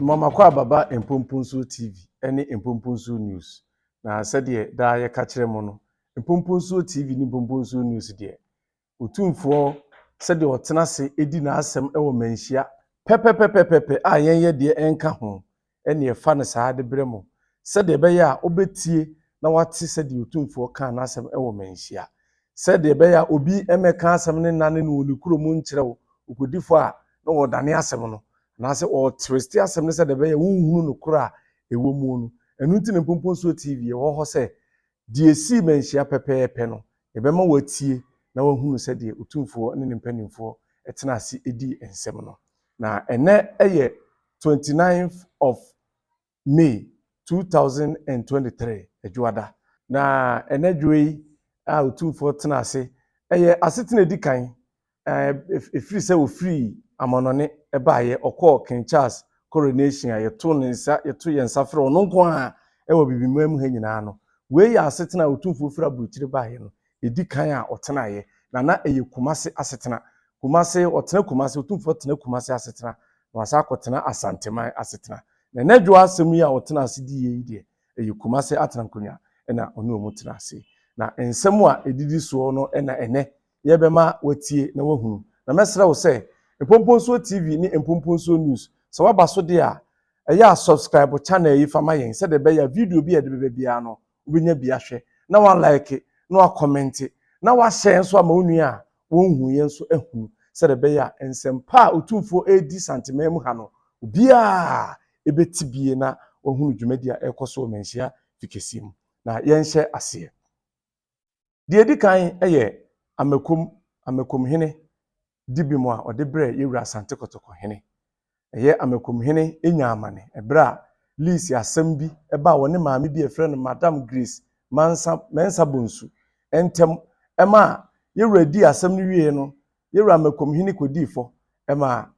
Mama kwa baba Mpomponso TV ene Mpomponso News na sɛdeɛ da yɛ ka kyerɛ mo no Mpomponso TV ni Mpomponso News deɛ otumfoɔ sɛdeɛ ɔtena se edi na asɛm ɛwɔ Manhyia pɛpɛpɛpɛpɛ a yɛnyɛ deɛ ɛnka ho ɛne ɛfa no saa de brɛ mo sɛdeɛ bɛyɛ a obetie na wate sɛdeɛ otumfoɔ ka na asɛm ɛwɔ Manhyia sɛdeɛ bɛyɛ a obi ɛmɛka asɛm ne nane no wɔ ne kuro mu nkyerɛw okodifo a na wɔdane asɛm no na sɛ ɔtresti asɛm ne sɛdeɛ bɛyɛ wonhunu no koro a ɛwɔ mu no ɛnu nti ne Mpomponso TV ɛwɔ hɔ sɛ deɛ si Manhyia pɛpɛɛpɛ no ɛbɛma watie na wahunu sɛdeɛ otumfoɔ ne ne mpanimfoɔ ɛtena ase edi nsɛm no na ɛnɛ ɛyɛ 29th of May 2023 adwoada na ɛnɛ dwoe a otumfoɔ tena ase ɛyɛ asetena edi kan efiri sɛ ofiri amanɔne ɛbaayɛ ɔkɔ King Charles coronation a yɛto yɛn nsa frɛ ɔno nko a ɛwɔ bibimam mu ha nyinaa no wei yɛ asetena a otumfoɔ fira burukyire baayɛ no edi kan a ɔtenaayɛ na ɛyɛ Kumase asetena Kumase ɔtena Kumase otumfoɔ tena Kumase asetena na wasa akɔtena Asanteman asetena na n'adwo asɛm yi a ɔtena ase di yɛ yi deɛ ɛyɛ Kumase atena nkonya ɛna ɔne ɔmo tena ase na nsɛm a edidi soɔ no ɛna ɛnɛ yɛbɛma watie na wahunu na mɛsrɛ wo sɛ Mpomponso TV ne Mpomponso News sɛ waba so de a ɛyɛ a subscribe channel yi fama yɛn sɛ de bɛyɛ video bi a de bɛbɛ bia no wobɛnya bi ahwɛ na wa like na wa comment na wa share nso ama onua a wonhu yɛn nso ahunu sɛ de bɛyɛ a nsɛm pa otumfoɔ edi santeman mu ha no obia ebeti bie na wahunu dwumadi a ɛkɔ so Manhyia fikesi mu na yɛnhyɛ aseɛ deɛ edi kan ɛyɛ Amakomhene Dibem a ɔde brɛ yɛwura Asante Kɔtɔkɔhene ɛyɛ Amakomhene enya amane ɛbrɛ a Lisi asɛm bi ɛba wɔ ne maame bi ɛfrɛ no Madam Grace Mensa Bonsu ɛntɛm ɛma yɛwura di asɛm no wie no yɛwura Amakomhene kodifo ɛma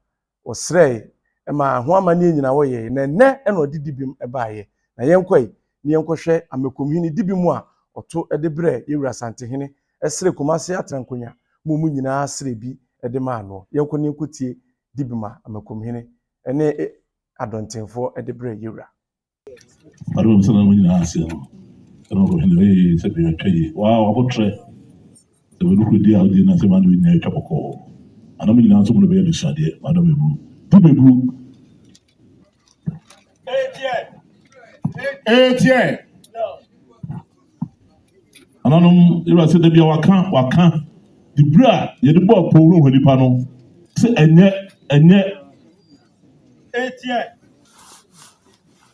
ɔsrɛ ɛma ho amane nyina wɔyɛ na nɛ ɛna ɔde Dibem ɛbaayɛ na yɛnkɔi ne yɛnkɔhwɛ Amakomhene Dibem a ɔto ɛde brɛ yɛwura Asantehene ɛsrɛ Kumase atrankonya mu nyinaa srɛ bi ɛde ma no yɛnkɔ ne nkotie Dibem a Amakomhene ɛne Adontenfoɔ ɛde brɛ yɛwura Aro msana mu nyinaa ase no Amakomhene sɛ bi atwa yi wa abotrɛ sɛ bi ku di a di na sɛ ma no nyinaa atwa bɔkɔ ana mu nyinaa so mo bɛyɛ dusadeɛ ma do mebu Dibem etie ananom ira sɛ da bia waka dibra yɛde bɔ pɔwuro hɔ nipa no sɛ ɛnyɛ etie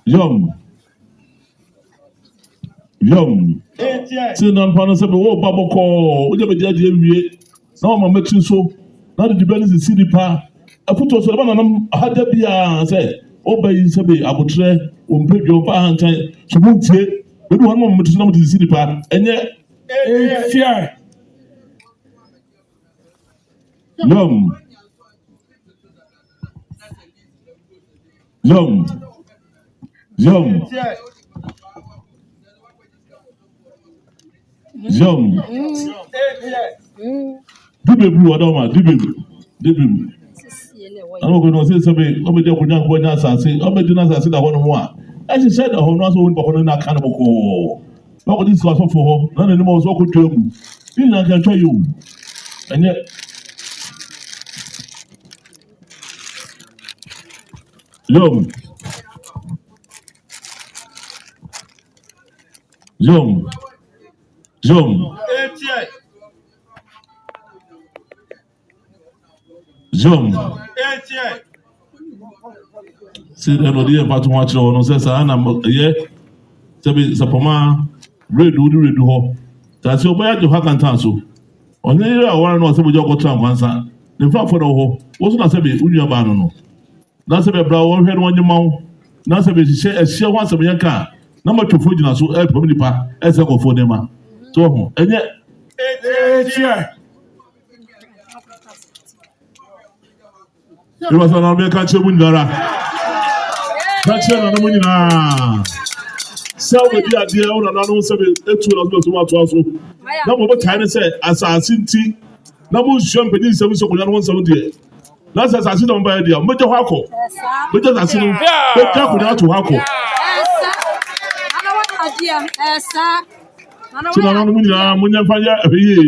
yom etie sɛ na mpa no sɛ wo ba bɔkɔ wo gya bɛgya de awie na wo mama ti so na de dibra ne sisi nipa afuto so ba nanam ahada bia sɛ wo ba yi sɛ be abotrɛ wo mpedwo ba hantan so mo tie bedu hɔ no mo ti na mo ti sisi nipa ɛnyɛ etie Yom. Dibem wadoma Dibem. Ano ko no se sebe obeje kunya ko nya asase obeje na asase da ho no ho a e se da ho no aso won bako na aka no bako ba ko di so aso fo ho na ne mo so ko twagu bi na kan twa yo enye Yom. See the idea about watch on no says ana ye sabi sapoma redu ho that's your boy to hakan tanso onye ire awara no sabi jo ko tram kwansa ne fra for ho wo so na sabi unua ba no na sabi bra wo hwe no onye mawo na sabi ehye ho asem yanka na matwofo gina so e pom nipa e se kofo ne ma so ho enye Iwa sana me ka chebu ndara. Ka che na mo nyina. Sell the idea on na no se be etu na so to aso. Na mo bo kai ne se asase nti na mo hwam pedi se mo so konya no won se mo de. na sɛ asase na ɔmba dia mbɛgye hɔ akɔ mbɛgye asase no bɛgye akɔnya ato hɔ akɔ tina no mu nyinaa munyɛ mfa yɛ ɛhɛyie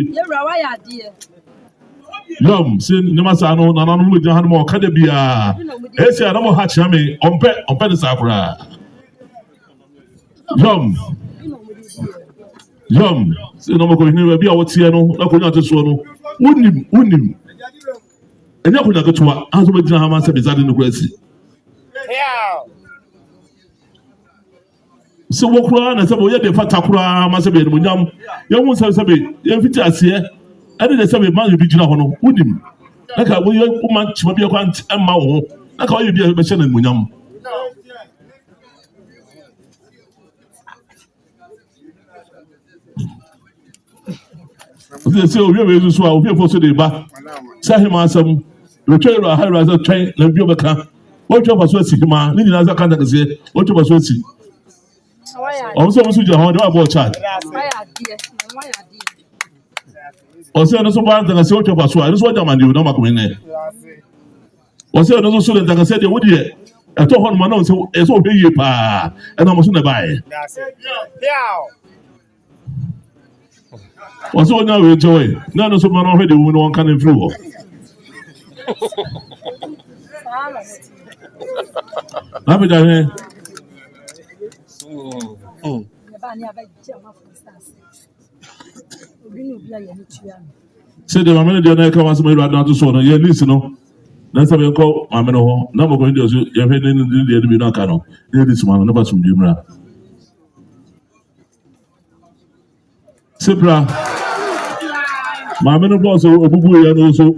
yam sɛ nneɛma saa no nana no mu gyina ha no ma ɔka da biara ɛsi a na mo ha kyerɛ me ɔmpɛ ne saa koraa yam sɛ na Amakomhene baabi a wɔteɛ no na akɔnya ate soɔ no wonim ɛnyɛ akɔnya ketewa aso bɛgyina ha ma sɛ besade no kora si sɛ wɔ koraa na sɛ wɔyɛ de fata koraa ma sɛ bɛyɛ nomonyam yɛhu sɛ yɛmfiti aseɛ ɛne de sɛ bɛma yɛ bi gyina hɔ no wonim na ka wɔyɛ woma kyima bi ɛkwa ɛmma wo ho na ka wɔyɛ bi a bɛhyɛ no nomonyam sɛ owie wei so a owiefo so de ba sɛ hema asɛm wɔtwa yɛrɛ ahayerɛ sɛ twɛn na bio bɛka wɔtwa fa so asi hema ne nyinaa sɛ ka ntakɛseɛ wɔtwa fa so asi ɔmo sɛ ɔmo so gyina hɔ de wabɔ ɔkyad ɔsɛ ɛno so bɔ ntakɛseɛ wɔtwa fa so a ɛno so wɔgya amandeɛ na Amakomhene ɔsɛ ɛno so de ntakɛseɛ deɛ wodeɛ ɛtɔ hɔ noma na ɛsɛ ɔhwɛ yie paa ɛna ɔmo so na ɛbaeɛ ɔsɛ ɔnya wei kyɛwɛ na ɛno so ma no ɔhwɛ deɛ wo no wɔnka no mfiri hɔ na apagya hwɛ sɛ deɛ maame no deɛ na ɛka wasɛm awurade no ato soɔ no yɛ list no na sɛ menkɔ maame no hɔ na Amakomhene deɛ so yɛhwɛ ne deɛ no bi no aka no na yɛde sima no ne ba somdwe mmra Sipra maame no bɔɔso obubu yɛ no so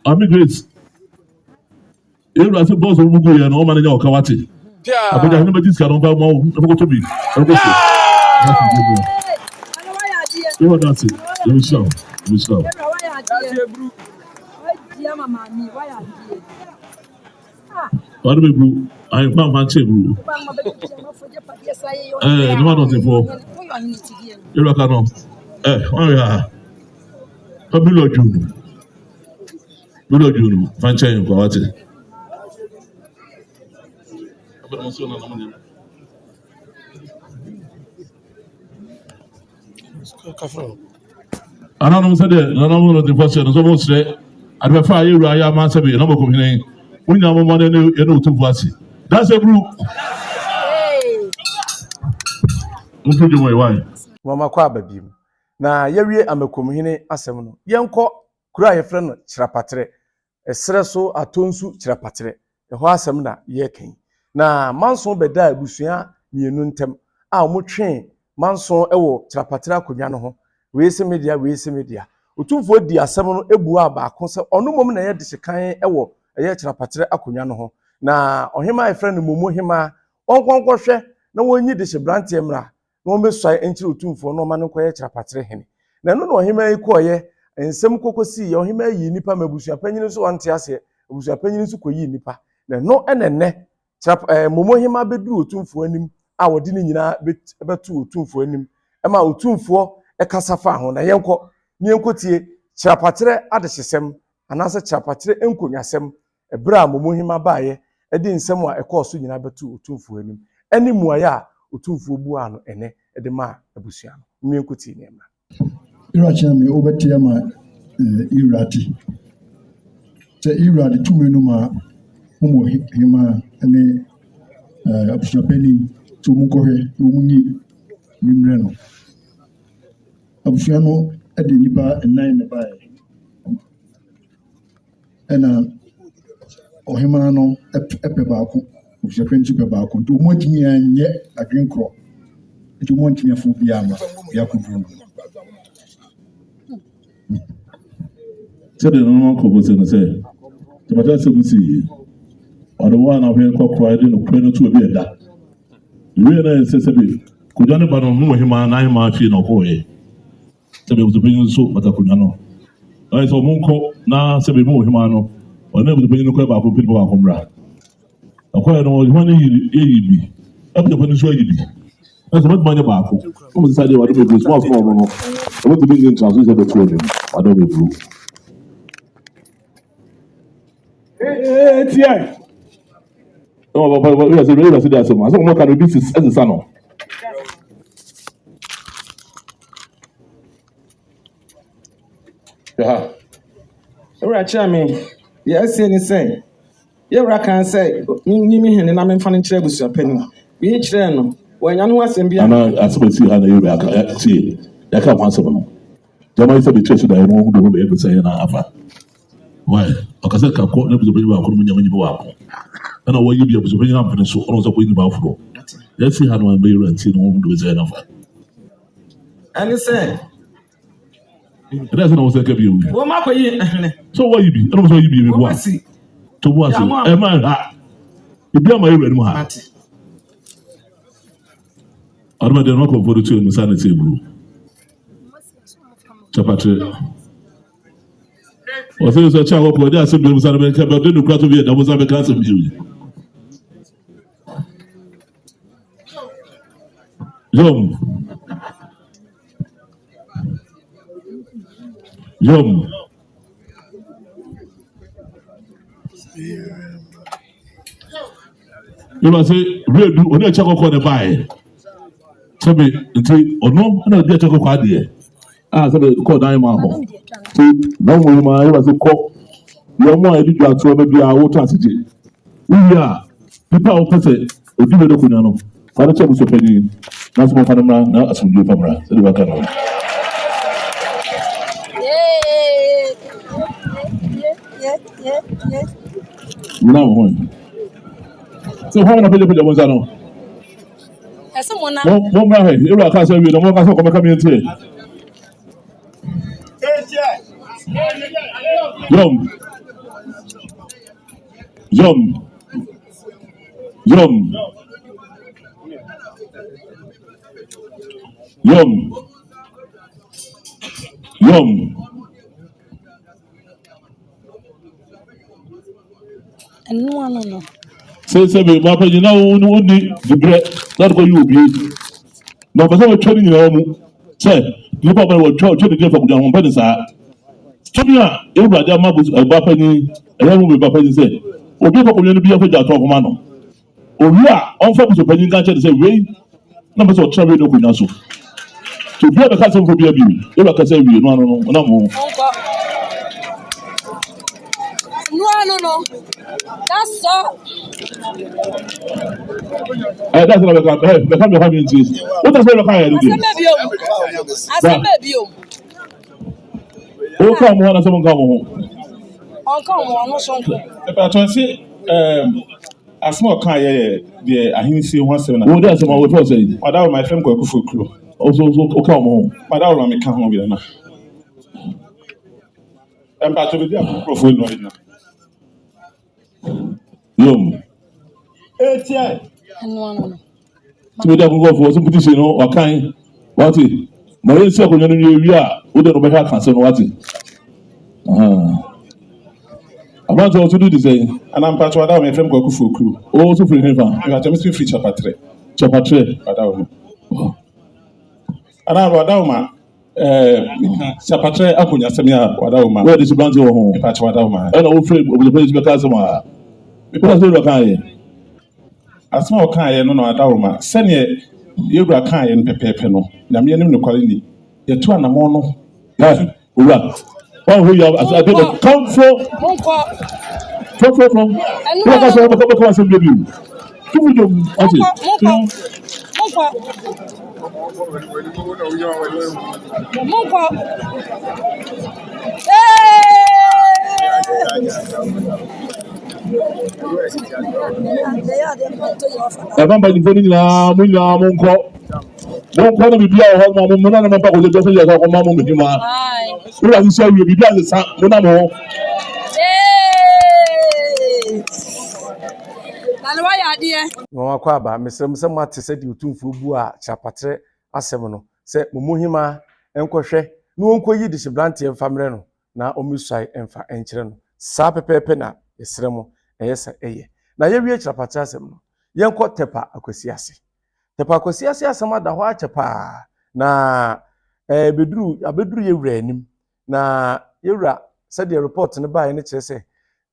Ami Grace yɛwura sɛ bɔɔso obubu yɛ no ɔma no nyɛ ɔka wate apagya ne bɛgye sika no mfa ma wo na fɔkɔtɔ bi ɛkɔ so yɛwɔ dase yɛwɔhyira wo ɔde bɛburu ayɛmfa mfa nkyɛ buru ne ma dɔntefoɔ yɛwura ka no ɔyɛ ha Abira Junu fanchine kwa wate ananum sɛ de nanum no de fɔsɛ no so mo srɛ ade fa ayɛ wura ya ma sɛ be na Amakomhene wonya mo mo ne no Dompoase that's a bru mfu de mo yɛ mama kwa babim na yɛwie Amakomhene asɛm no yɛnkɔ kura a yɛfrɛ no Kyirapatrɛ ɛsrɛ so atonsu Kyirapatrɛ ɛhɔ asɛm na yɛkan na manso bɛda abusua mienu ntem a ɔmotwe manso ɛwɔ Kyirapatrɛ akonnwa no ho weese media otumfo di asɛm no ebu abaako sɛ ɔno mom na yɛ de hyekan ɛwɔ ɛyɛ Kyirapatrɛ akonnwa no ho na ɔhema yɛfrɛ no momo hema ɔnkɔnkɔhwɛ na wɔnyi de hyebranteɛ mra na wɔn bɛsɔe nkyere otumfo no ɔma no nkɔyɛ Kyirapatrɛ hene na ɛno na ɔhema yi kɔɔyɛ nsɛm kokosi yɛ ɔhema yi nipa ma abusua panyin so wante ase abusua panyin so kɔyi nipa na no ɛnɛnɛ momo hema bɛduru otumfo anim a wɔde ne nyinaa bɛtu otumfo anim ɛma otumfo ɛkasa fa ho na yɛnkɔ tie Kyirapatrɛ Adehyesɛm anaasɛ Kyirapatrɛ nkonyasɛm ɛbra a momo hema baayɛ ɛde nsɛm a ɛkɔɔ so nyinaa bɛtu otumfo anim ɛne muayɛ a otumfo bua no ɛnɛ ɛde ma abusua no yɛnkɔ tie ne ma Irachia me obetia ma irati te irati tumi no ma umo hima ene abusapeni to mu kohwe no munyi nimre no abusua no ede nipa enan ne bae ena ohima no epe baako abusapeni to pe baako to mo timi anye adwenkro to mo timi afo bia ma yakudru sɛde no nkɔbɔ sɛ no sɛ tɛmɛtɛ sɛ musi ɔde wo a na hwɛ kɔkɔa de no kura no to obi ɛda wie na ɛsɛ sɛ bi kodwa ne ba no no hema na hema afie na ɔkɔɔyɛ sɛ bi butupanyin nso batakodwa no ɔyɛ sɛ ɔmo nkɔ na sɛ bi mu hema no ɔne butupanyin no kɔ baako pili baako mmra ɔkɔɔyɛ no ɔhema no yɛyi bi butupanyin nso ayi bi ɛsɛ ɔmɛtuma nyɛ baako ɔmo sisa deɛ wade bɛburu small ɔmo no ɔmɛtumi nye ntra so sɛ bɛtu ɔnim wade bɛburu ATI. Oh, but we are saying that so much. So what can we do as a son? Yeah. Ora chairman, yes, any say. Yewra can say, me and I'm in fun in Trebus penny. Be each then, when you was in And I suppose see how you see. That can't answer them. Jama is a bit church that I know who will be able to say an alpha. Why? Because I can't quote them to be able to walk. And I want you to be able to bring up and so also going about flow. Let's see how I may rent in home to say an alpha. And he said, That's what I was like. well, my way, so what you be? I don't know you be what? To what? Am I? You be my red man. I don't know for the two in the sanity blue. Kyirapatrɛ. Ɔsɛ sɛ kyɛ akɔkɔ de asɛm bi musa bɛ kɛ bɛ de nukura to bi yɛ da musa bɛ ka asɛm bi. Yom. You must say, real do only a check on the buy. So be nti ɔno ɛna ɔdi ɛkyɛ kɔkɔ adeɛ. So be kɔ dan mu ahɔ. So na wɔn mu a yɛ bɛ kɔ. Yɛn mu a yɛde dwa ato ɔbɛ bi a wɔtɔ asegye. Wuyi a pipa a wɔpɛ sɛ odi bɛ dɔkɔ nya no. Fara kyɛ buso panyin. Na so mɔfa no mra na asomdwe fa mra. Sɛde baka no. Wuna mo hɔn. So how na pɛgya pɛgya mo nsa no? Mo mra hɛ. Ewura ka sɛ wie na mo ka sɛ kɔmɛka mi ntie. Yom. No. Say me, my opinion now only the bread, not what you will be. No, but I'm training you. Say, you probably will try to get from your own sir. Tomia, everybody, I'm up with a bapany, a young woman, Bapany said, or people will be able to talk mano. Or we are on focus of penny catcher to say, way, numbers of travel no good also. To be a castle for be a view, you can say, no more. No. That's all. That's what I'm having to say. What does the fire do? Oh, come on, someone come home. But I say, a small car, the Ahinsi once and Oh, that's what I was saying. but that my friend go for crew. Also, come home. But that will make come home with enough. And but to be there, profile right now. Yom. No. To be there, go for some petition or kind. What it? My second we are, we don't know how concern what it. I'm not to do the same. And I'm part of that my friend go for crew. Also for him. You have to miss free Kyirapatrɛ. Kyirapatrɛ. But that will. And I'm Wadawma. Kyirapatrɛ Akwasiase Wadawma. Where is the branch of home? Part Wadawma. And I'm afraid of the place because of because they were kind. A small car, no, Wadawma. Send you were kind and pepe no. Namian no quality. You're 2 and a mono. One who you have as I did come from. What I said, come and send you. Give me your everybody voting now, Monko. Monko will be our home, Mona, and Papa will just say, Mamma with him. Who are you saying you'll be done the sun, Monamo? Mama kwaba mesem se mate se de otumfo bu a Kyirapatrɛ asɛm no se Momohima enkohwɛ no onkoyi de hyebrante mfamre no na omisai emfa enkyere no saa pepepe na yesremo eyesa eye na yewie Kyirapatrɛ asɛm no yenko Tepa Akwasiase asɛm ada hɔ achepa na abeduru yewura anim na yewura se de report ne bae ne kyerɛ se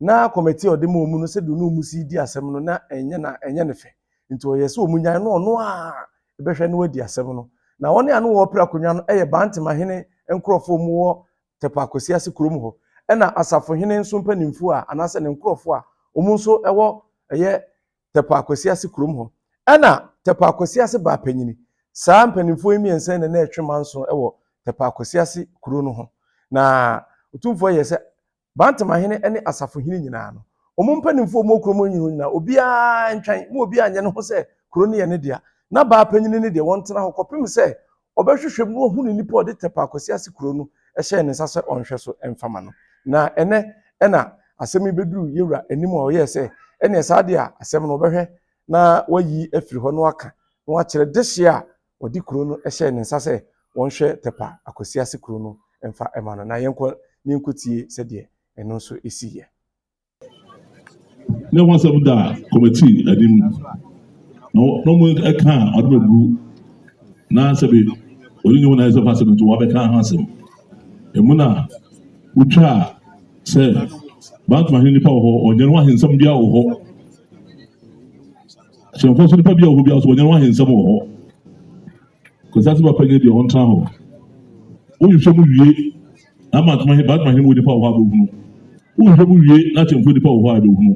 na committee ɔde ma omu no sɛ do no mu si di asɛm no na ɛnyɛ ne fɛ nti ɔyɛ sɛ omu nyan no ɔno a ɛbɛhwɛ no wadi asɛm no na wɔne ano wɔ pra konwa no ɛyɛ Bantamahene nkurɔfoɔ mu wɔ Tepa Akwasiase kurom hɔ ɛna Asafohene nso mpanimfo a anaasɛ ne nkurɔfoɔ a omu nso ɛwɔ ɛyɛ Tepa Akwasiase kurom hɔ ɛna Tepa Akwasiase ba panyini saa mpanimfo mmiɛnsa na ɛtwe manso ɛwɔ Tepa Akwasiase kuro no ho na otumfoɔ yɛ sɛ Bantamahene ne Asafohene nyinaa no omu mpanimfo mu kuro mu nyinaa obiara ntwan mu obiara nyɛ no ho sɛ kuro no yɛ ne dia na ba panyini ne de wɔn tena hɔ kɔpem sɛ ɔbɛhwehwɛ mu ohu ne nipa ɔde Tepa Akwasiase kuro no ɛhyɛ ne nsa sɛ ɔnhwɛ so mfama no na ɛna asɛm yi beduru yewura anim a ɔyɛ sɛ ɛne saa de a asɛm no ɔbɛhwɛ na wayi afiri hɔ no aka na wakyerɛ dehye a ɔde kuro no ɛhyɛ ne nsa sɛ wɔnhwɛ Tepa Akwasiase kuro no mfa ɛma no na yɛnkɔ ne nkotie sɛdeɛ ɛno nso ɛsiyɛ ne wɔn sɛ da committee anim no mo ɛka ɔde bɛbu na sɛ bi ɔde nyɛ wɔn ayɛ sɛ fa sɛ to wɔbɛka ho asɛm emu na wotwa sɛ Bantamahene nipa wɔ hɔ ɔnyɛ no ahensɛm bia wɔ hɔ hyɛnfo so nipa bia wɔ hɔ bia so ɔnyɛ no ahensɛm wɔ hɔ kɔsase papa nyɛ deɛ ɔntra hɔ wohwehwɛ mu wie na Bantamahene mu nipa wɔ hɔ abɛhunu wohwehwɛ mu wie na hyɛnfo nipa wɔ hɔ abɛhunu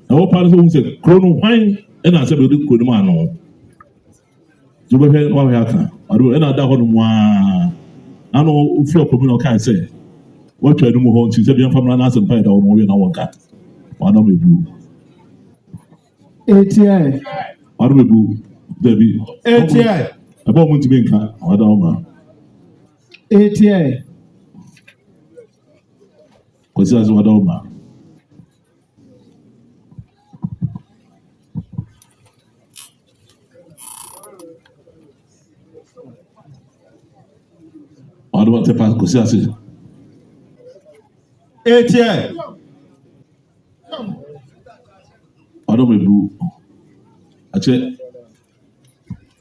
na wɔpa no sɛ wohu sɛ kuro no hwan ɛna sɛ bɛde kuro no mu ano so wobɛhwɛ na wahwɛ aka ɛna da hɔ no mu a na no wofiri ɔpɔmu na ɔkae sɛ watwa no mu hɔ nti sɛ biamfa mmra no asɛm pa yɛda hɔ no wɔwɛ na wɔnka wadam ɛbu wadam ɛbu dabi ɛbɛ ɔmo ntumi nka wadam ma kwasi ase wadam ma wadam Tepa kwasi ase wadam ɛbu akyɛ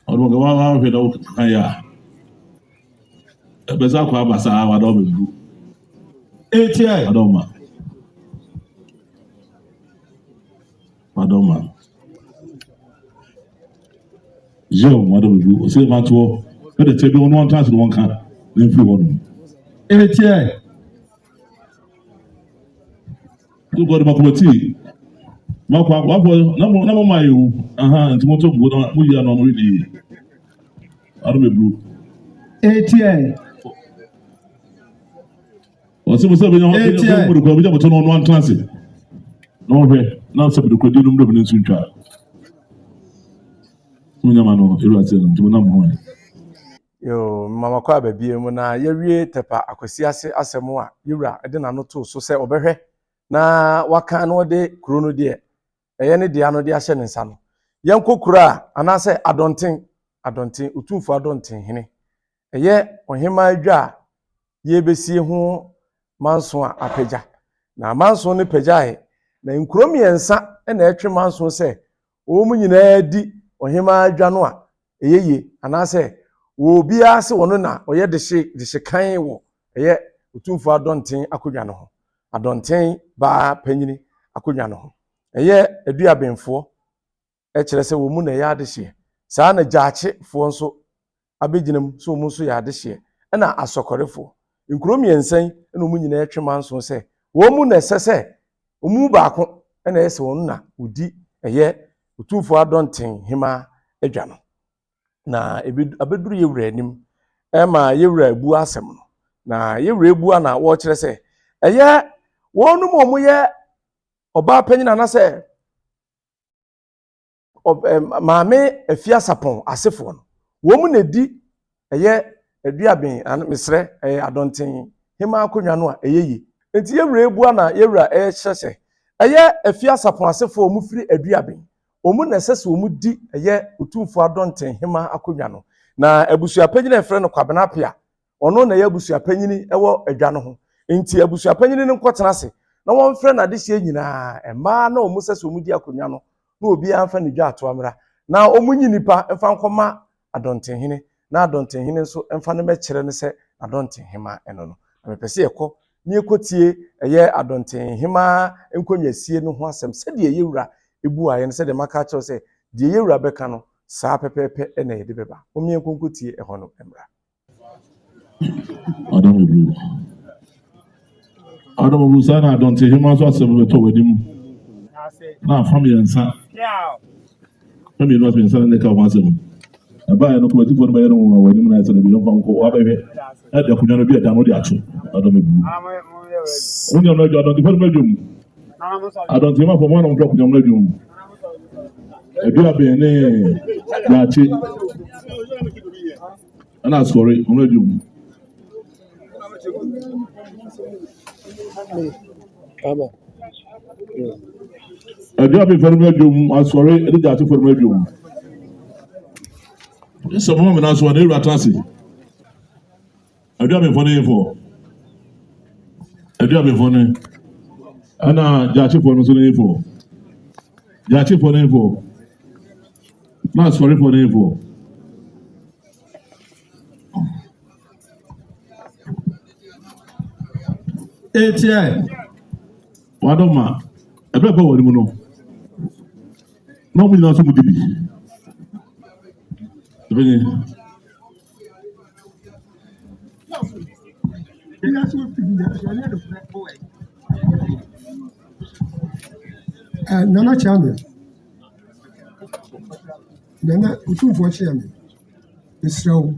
wadam ɛbu wahwɛ na woka yɛ a ɛbɛsɛ akɔ aba saa wadam ɛbu wadam ma wadam ma yɛm wadam ɛbu ɔsɛ ma toɔ ɛdɛ kyɛ bi wɔn wɔn taase wɔn ka na mfiri hɔ nom God makomati makwa wapo na mo mayu nti mo to bu na mo ya na mo ri armebu o se mo se be no mo ko bi ja mo to no no antrance no hwe na se be ko di no mdo be nsu ntwa mo nyama no erate no nti mo na mo yo mama kwa babie mu na yewie Tepa Akwasiase asɛm a yewura de na no to so sɛ ɔbɛhwɛ na waka no de kuro no de ɛyɛ ne dia no de ahyɛ ne nsa no yɛnkɔ kuro a anaasɛ adonten utumfo Adontenhene ɛyɛ ɔhema adwa a yɛbesie ho manso a apagya na manso ne pagyae na nkuro mmiɛnsa na ɛtwe manso sɛ wɔn nyinaa di ɔhema adwa no a ɛyɛye anaasɛ obiara se wɔno na ɔyɛ de hye kan wɔ ɛyɛ utumfo Adonten akonnwa no ho Adonten ba panyini akonnwa no ho ɛyɛ aduabenfoɔ ɛkyerɛ sɛ wɔn mu na ɛyɛ adehye saa na gyaakyefoɔ nso abegyinam so wɔn nso yɛ adehye ɛna asɔkɔrefoɔ nkuro mmiɛnsa na wɔn nyinaa atwe manso sɛ wɔn mu na ɛsɛ sɛ wɔn mu baako ɛna ɛsɛ wɔn na odi ɛyɛ utumfo Adontenhemaa adwa no na abeduru yewura anim ɛma yewura ebu asɛm no na yewura ebu ana wɔkyerɛ sɛ ɛyɛ wɔn mu ɔmo yɛ ɔbaa panyin anasɛ maame afiasapɔn asefoɔ no wɔn mu na di ɛyɛ aduaben mesrɛ ɛyɛ Adontenhemaa akonnwa no a ɛyɛ yi nti yewura ebu ana yewura ɛhyɛ sɛ ɛyɛ afiasapɔn asefoɔ ɔmo firi aduaben ɔmo na ɛsɛ sɛ ɔmo di ɛyɛ utumfo Adontenhemaa akonnwa no na abusuapanyin ɛfrɛ no Kwabenapia ɔno na ɛyɛ abusuapanyin ɛwɔ adwa no ho nti abusuapanyin no nkɔtena ase na wɔn frɛ na adehye nyinaa ɛmaa na ɔmo sɛ ɔmo di akonnwa no na obiara mfa ne dwa ato amra na ɔmo nyi nipa mfa nkɔma Adontenhene na Adontenhene nso mfa ne mɛkyerɛ ne sɛ Adontenhemaa ɛno no na mepɛ sɛ yɛkɔ ne ekotie ɛyɛ Adontenhemaa Nkonwasie no ho asɛm sɛdeɛ yɛwura ebu ayɛ no sɛdeɛ maka kyerɛw sɛ deɛ yɛwura bɛka no saa pɛpɛɛpɛ ɛna yɛde bɛba omie nkonkotie ɛhɔ no emra Adamu sana Adontenhemaa so asɛm bɛtɔ w'anim na family nsa family no asɛm nsa ne ka ho asɛm abaya no ko tifo no bɛyɛ no w'anim na asɛm bi no fa nko wabɛhwɛ ɛda kunya no bi ɛda no de ato Adamu wonya no adwo Adontenhemaa no adwo Adontenhemaa fo mo na mo dɔ kunya no adwo Abira bene yachi ana sorry mo adwo Abira be very adwo asori e dey yachi for mo adwo so mo me na so na ratase Abira be for dey for Abira be for ne ana yachi for no so dey for yachi for dey for na sorry for dey for ATI wadoma ebe ba wari mu no no mu na so mu dibi ebeni Nana Chairman, Nana Utumfo Chairman, Mr.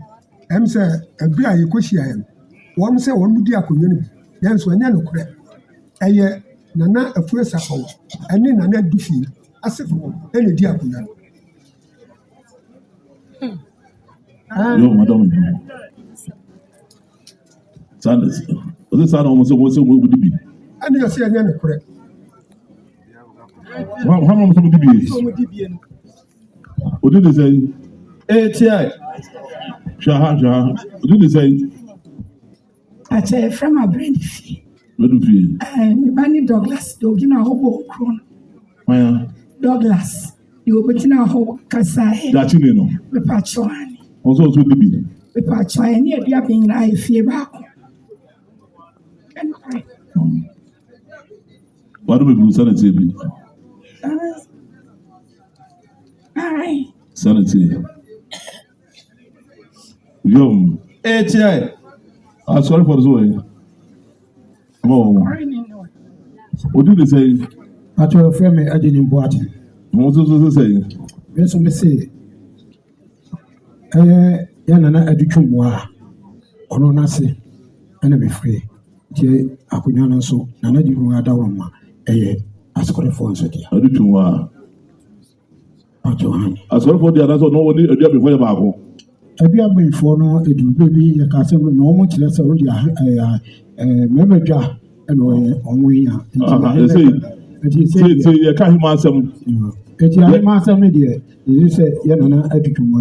M. Sir, Abira Yukoshiam, one say one would be a community, then so no crap. Nana a first hour, and then Nana Duffy, as if any diaconal. No, madam. Sanders, the son almost would be. And you say, Nana correct. How much would be? What did they say? ATI. Shaha. What did they say? I say from a brain fee. What do you feel? Manny Douglas, Dogina Hobo Crown. Douglas, you will put in a whole Kasai. That's you know. The Pachuan. Also, to be. The Pachuan, near the being I fear back. What do we do? Sanity. Aye. Sanity. Yum. ATI. I'm sorry for the way. What do they say? I told a friend I didn't boat. What do they say? Yes, I say. Yanana Educumwa, or no Nasi, and be free. Jay Akunyana so, Nana Adawama, as for the phone city. Educumwa. As well for the other, no one did before the Bible. I be able for no, it will be a castle no much less of the manager and on we are. Say, you can't master. It's your master media. You say, Yanana Educum,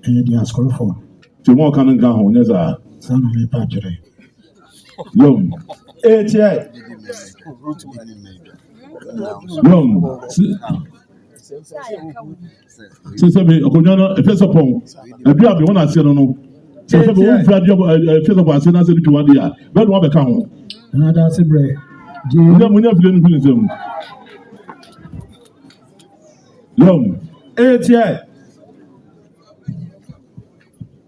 and the ask for. Tomorrow can go home, yes, sir. Son of a patchery. Young. ATI. Young. Since me, Okonjana, first of all, I do have one I said no. Since I won't fly job, first of all, I said I said to 1 year. But what become? Another Sabre. You don't have feeling. Young. ATI.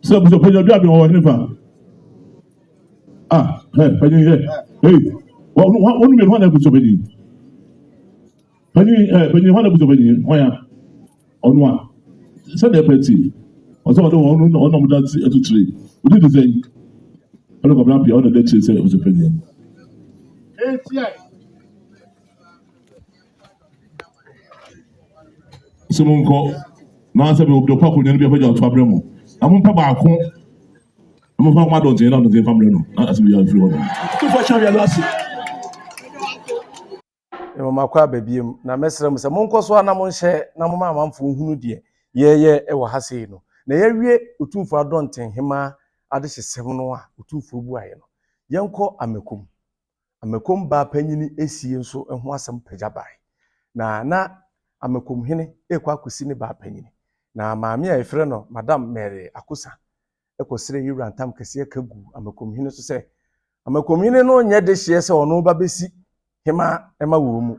So, when you're driving or anything. Hey, what do you mean? One episode of it? When you want to put away, why on one? Said the petty. Also, I don't know that's a tree. We did the same. I look up the other day, say it was a penny. Someone called. Now, I said, we'll do pop with the other to Abramo. I'm on Papa. I'm on my don't say, not the family. As we are free. Makwa babiem na mesrem se monkoso ana monhye na moma amamfo hunu de ye e wo hase no na yewie otumfo Adontenhemaa Adehyesɛm no a otumfo bu aye no yenko Amakom ba panyini esie nso ho asem pagyabae na Amakomhene ekwa akosi ne ba panyini na maame a efre no Madam Mary Akosa ekosire yiwrantam kase akagu Amakomhene so se Amakomhene no nyɛ de hye sɛ ɔno ba besi hema ɛma wɔ mu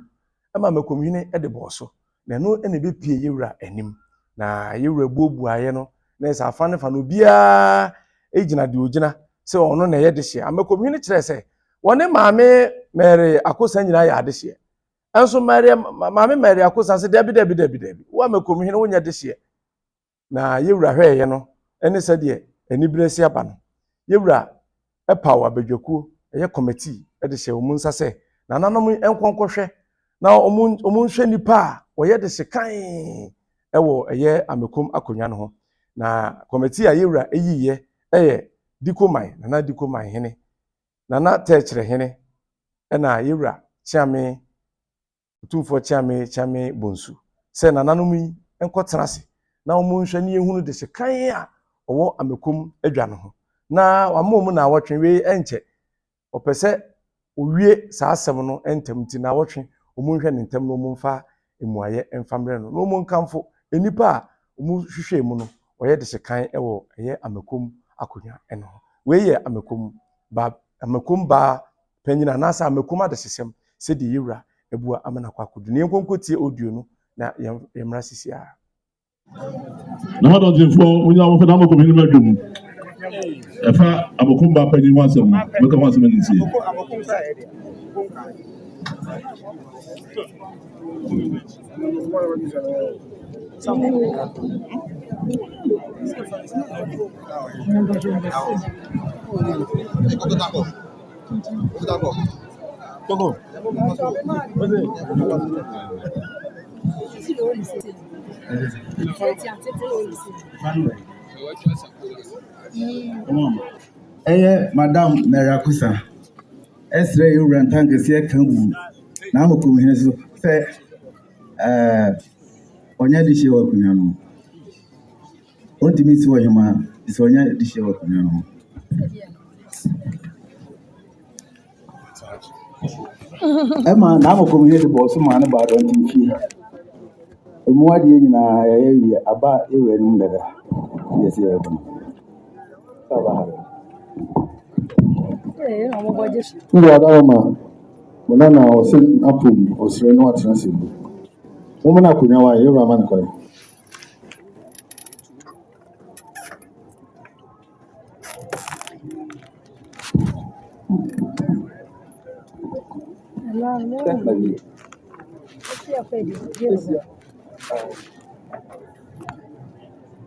ɛma Amakomhene ɛde bɔ so na no ɛna bepie yewura anim na yewura buobuaeɛ no na ɛsɛ afa ne fa no biara egyina de ogyina sɛ ɔno na ɛyɛ de hye Amakomhene kyerɛ sɛ wɔne maame Mary Akosa nyinaa yɛ ade hye ɛnso maame Mary Akosa sɛ dabi wo Amakomhene wo nyɛ de hye na yewura hwɛɛyɛ no ɛne sɛ deɛ anibere si aba no yewura ɛpaw abadwakuo ɛyɛ committee ɛde hyɛ wɔn nsa sɛ na nanom nkɔnkɔhwɛ na ɔmo nhwɛ nipa a wɔyɛ de hye kan ɛwɔ ɛyɛ Amakom akonnwa no ho na committee a yewura ɛyiye ɛyɛ dikoman nana dikoman hene nana tɛkyerɛ hene ɛna yewura Chiame Otumfoɔ Chiame Bonsu sɛ nananom yi nkɔtena ase na ɔmo nhwɛ ne yehunu de hye kan a ɔwɔ Amakom adwa no ho na wamom na awɔtwe we enche opese owie saa asɛm no entam ti na awɔtwe omunhwɛ ne ntam no mumfa emuaye emfamre no no munkamfo enipa a omuhwehwɛ mu no ɔyɛ de sekan ɛwɔ ɛyɛ Amakom akonya ɛno we yɛ Amakom ba panyina na sa Amakom adesesem sɛ de yewura ebua amana kwakodu ne nkonkotie audio no na yemra sisia na Adontenhemaa onya wo feda Amakomhene madwum efa Amakom ba panyin wansem meka wansem nti Madam Mary Akosa esre yewura ntankese kan wu na Amakomhene so sɛ onya de hye wa kunya no ontimi si wo hema sɛ onya de hye wa kunya no Emma na Amakomhene de bɔ so ma ne ba Adontenhemaa emu ade nyinaa yɛ aba ewura nim daga yɛsɛ yɛ ko saba Ndu adama mona na ose apum osire no atena sebu. Mo na kunya wa yewura man kwai.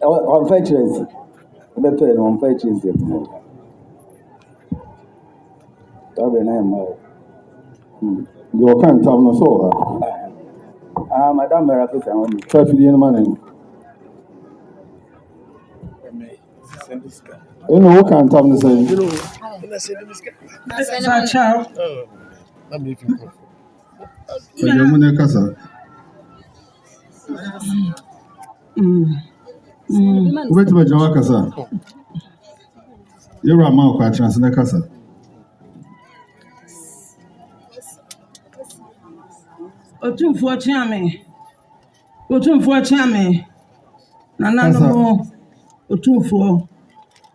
On features. Better on features. You can't tell no so. Madam Mary Akosa on traffic man. You know what can't tell me say. child Wait to Jawa Kasa. You're a mouth catchers in the Kasa. Otumfoɔ Chiame nana no Otumfoɔ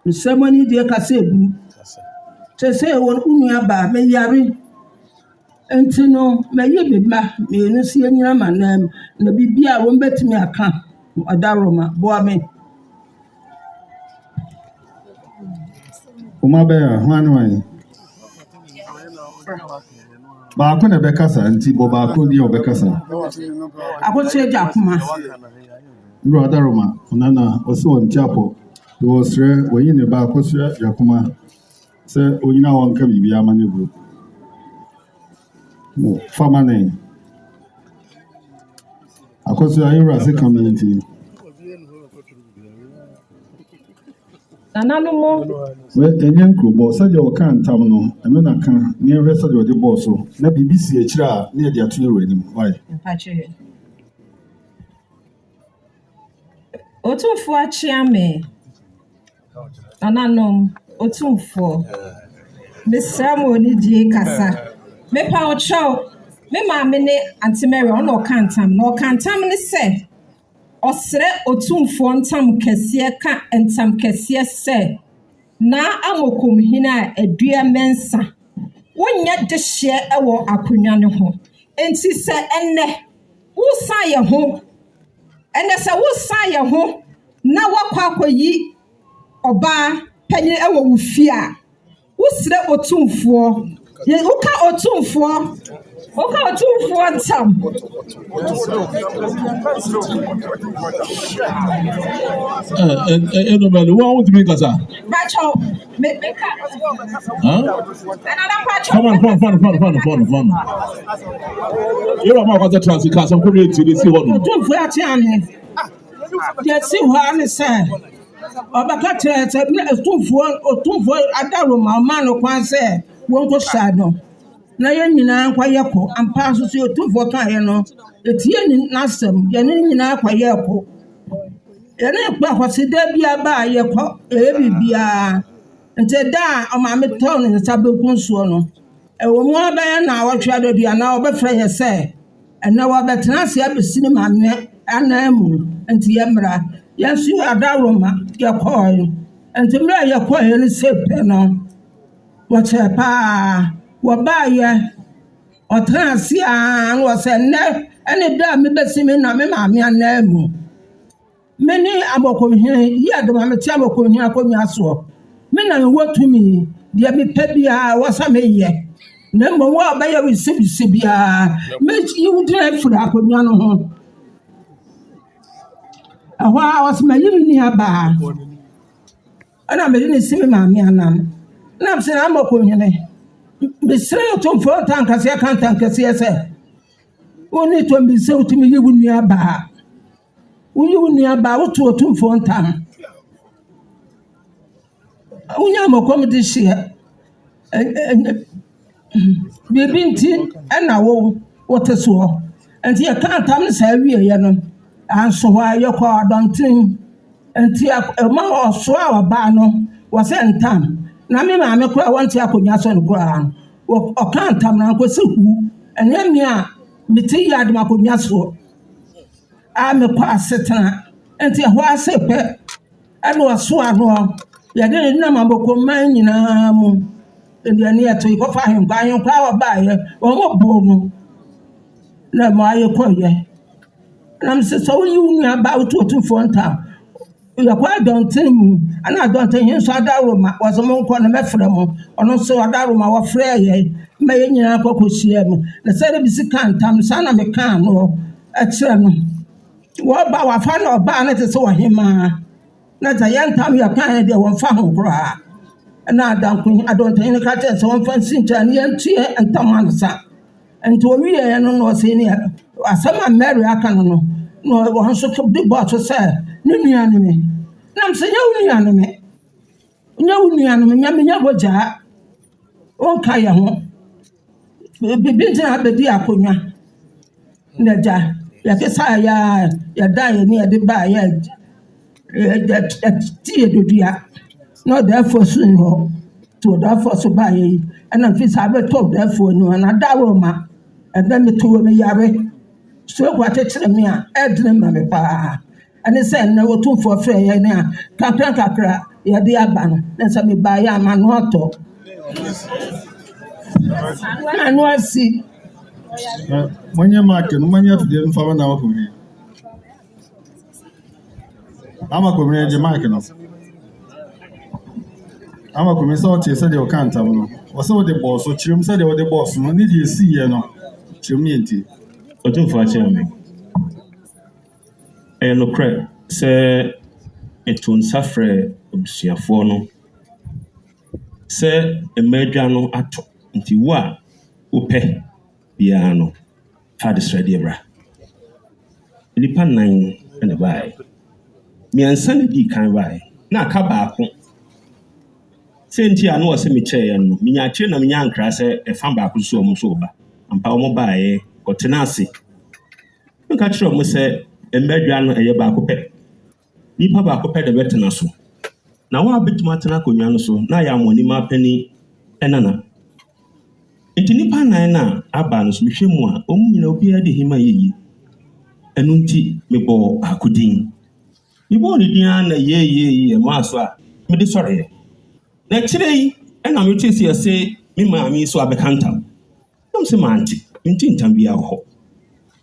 nsɛmani die kasa ebu sɛ won unua ba me yare enti no me ye beba me no sie nyina manam na bibia won betimi aka adaroma boa me Uma be hwan wan ba ko na be kasa nti bo ba ko die obekasa akɔkyerɛ Jakoma Ndu adaroma nana oso on chapo do sre woyi ne ba ko sre Jakoma se onyina won ka bibia ma ne bu mo fama ne akoso ayura se community nana no mo we enyen krobo saje o kan tam no eno na kan ne hwe saje o de boss so na BBC akira na e de ato euro anim why Otumfoɔ Chiame nananom Otumfoɔ mesramo ni die kasa me pa ocho me maame ne Auntie Mary ono kantam no kantam ne se osre Otumfoɔ ntam kɛseɛ ka ntam kɛseɛ se na Amakomhene a adua mensa wonya de hye ewo akonwa ne ho enti se enne wo san ye ho enne se wo san ye ho na wakwa akoyi oba panyin ewo wo fie a wo sire otumfuo ye uka otumfuo ntam Nobody want to be Gaza. Bacho Come on. You're about to transit cars and community to see what you do for Atiane. Yes, see what I say. Obakatrɛ sɛ otumfuo adaroma ma no kwan sɛ wɔnkɔ hyɛ no na yɛn nyinaa nkɔyɛ kɔ ampa nso so otumfuo kaeɛ no etie ni n'asɛm yɛne nyinaa kɔyɛ kɔ yɛne kɔ akɔsida bi aba a yɛkɔ ɛyɛ biribiara nti da a ɔmaame tɔw ne nsa benkum soɔ no ɛwɔ mu abɛyɛ na wɔtwe adodua na wɔbɛfrɛ yɛ sɛ ɛnɛ wɔbɛtena ase abɛsi ne maame anan mu nti yɛmmra yɛnso adaroma yɛkɔɔ nti mmerɛ a yɛkɔɔ no sɛ pɛ no wɔkyerɛ paa wɔbaayɛ ɔtena ase a na wɔsɛ nnɛ ɛne da a mebɛsi me na me maame anan mu me ne Amakomhene yi adoma mete Amakomhene akonnwa soɔ me na mewɔ tumi deɛ mepɛ biara wɔsa meyɛ na mmom wo a ɔbɛyɛ wo sibisi biara meyi wo gyina afiri akonnwa no ho ɛhɔ a wɔsɛ mayi me ni abaa ɛna mede ne si me maame anam na msɛ na Amakomhene mesrɛ otumfoɔ ntankaseɛ ka ntankaseɛ sɛ wo ne tɔm bi sɛ wotumi yi wo nua abaa woyi wo nua abaa woto otumfoɔ ntam wonya Amakom de hyeɛ biribi nti ɛna wote soɔ nti yɛka ntam no saa wieɛ no anso hɔ a yɛkɔ Adontenhemaa nti ɛma ɔso a ɔbaa no wɔsɛ ntam na me maame koraa wɔnte akonnwa so no koraa no ɔka ntam na nkɔsɛ hu ɛnyɛ me a mete yi adom akonnwa soɔ a mekɔ asetena nti ɛhɔ ase pɛ ɛna ɔso ano yɛde ne nam Amakomman nyinaa mu ɛdeɛ ne yɛto yɛkɔfa ahenkwa a wɔbaeɛ wɔmmɔbɔ no na ma yɛkɔyɛ na msɛ sɛ woyi wo nua baa woto otumfoɔ ntam yɛkɔ Adontenhemaa mu ana Adontenhemaa nso adaroma wɔsɛ monkɔ no mɛfrɛ mo ɔno nso adaroma wɔfrɛ yɛ ma yɛn nyinaa kɔkɔhyia mu na sɛ de bi si ka ntam saa na mekaa no ɛkyerɛ no wɔba wafa na ɔbaa no te sɛ ɔhemaa na sɛ yɛn ntam yɛkaeɛ deɛ wɔmfa ho koraa na Adontenhemaa ka kyerɛ sɛ wɔmfa nsi nkyɛn ne yɛntue ntam ansa nti owieɛ no na ɔsɛ ne asɛm a Mary aka no no na wɔn nso de bɔɔ so sɛ ne nua no me nam sɛ nyɛ wo nua no me nyame nya bɔgyaa ɔnka yɛ ho bibi ntina abɛdi akonnwa na gya yɛkesa yɛda yɛ ne yɛde baa yɛtie dodua na ɔdaafoɔ so ni hɔ nti ɔdaafoɔ so baa yɛ yi ɛna mfi sɛ abɛtɔ ɔdaafoɔ no na adaroma ɛbɛ meto wɔ me yare so ekɔ akyekyere me a ɛdene ma me paa ɛne sɛ ɛnɛ otumfoɔ frɛ yɛ ne a kakra yɛde aba no na sɛ mebaa yɛ ama no atɔ ano asi Mwenye make no mwenye afidie mfa na Amakomhene. Amakomhene je make no. Amakomhene sɛ ɔte sɛ deɛ ɔka ntam no. Ɔsɛ wɔde bɔɔso kyerɛm sɛ deɛ wɔde bɔɔso no ne deɛ esi yɛ no. Kyerɛm yɛ nti. Otumfoɔ akyerɛ me. Ɛyɛ nokorɛ sɛ ɛto nsa frɛ abusuafoɔ no sɛ mmaadwa no atɔ nti wo a wopɛ biara no fa de srɛdeɛ bra nnipa 9 ɛna baeɛ mmiɛnsa na dii kan baeɛ na aka baako sɛ nti a na wɔ sɛ mekyɛeɛ no menya akyire na menya nkra sɛ ɛfa baako so ɔmo so ba ampa ɔmo baeɛ ɔtena ase nka kyerɛ ɔmo sɛ mmaadwa no ɛyɛ baako pɛ nipa baako pɛ de bɛtena so na wo a bɛtumi atena akonnwa no so na yɛ amoanim apani ɛnana nti nipa 9 na aba no so mehwɛ mu a ɔmo nyina obiara de hima yɛyi ɛno nti mebɔ baako din mebɔɔ ne din a na yɛyɛyɛ maa so a mede sɔreɛ Na kyerɛ ɛna me tesi ase me maame so abɛkantam. Nam se mante, nti ntam bi ahɔ.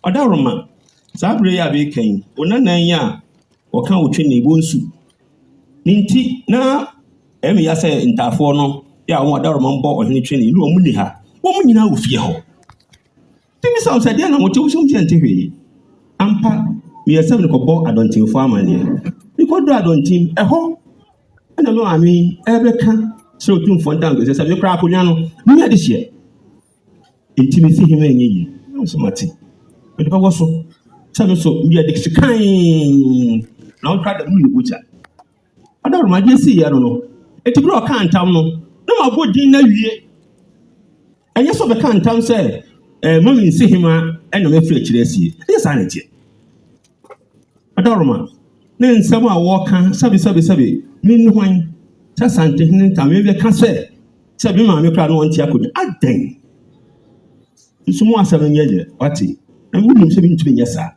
Ɔdaroma, saa bere yi abɛkan, onanan yi a wɔka wotwe ne bonsu. Ninti na ɛmi ya sɛ ntaafoɔ no ya wɔn ɔdaroma mbɔ ɔhene twe ne ni wɔn mu ni ha. Wɔn nyinaa wɔ fie hɔ. Timi sa sɛ deɛ na wɔte wusom deɛ nte hwee. Ampa, meyɛsɛm ne kɔbɔ adɔntenfoɔ amanneɛ. Nikɔdɔ adɔntem ɛhɔ ɛna me maame ɛbɛka sɛ otumfoɔ ntango sɛ sɛ mekora akonnwa no ne yɛ de hyɛ. Enti me si hema ɛnyɛ yie. So mate. Mede bɛwɔ so. Sɛ me so meyɛ de hyekan na wotwa da mu yɛ bogya. Adaroma deɛ si yɛ no. Eti bere ɔka ntam no na mabɔ din na wie. Ɛnyɛ so bɛka ntam sɛ mami nsi hema ɛna mɛfiri akyirɛ asie. Ɛyɛ saa ne teɛ. Adaroma ne nsɛm a wɔka sabi me nnuan sɛ Adontenhene ntam me bɛka sɛ me maame kora no wɔnte akonnwa adan. Nso mu asɛm nyɛ yɛ wate. Na wonim sɛ mentumi nyɛ saa.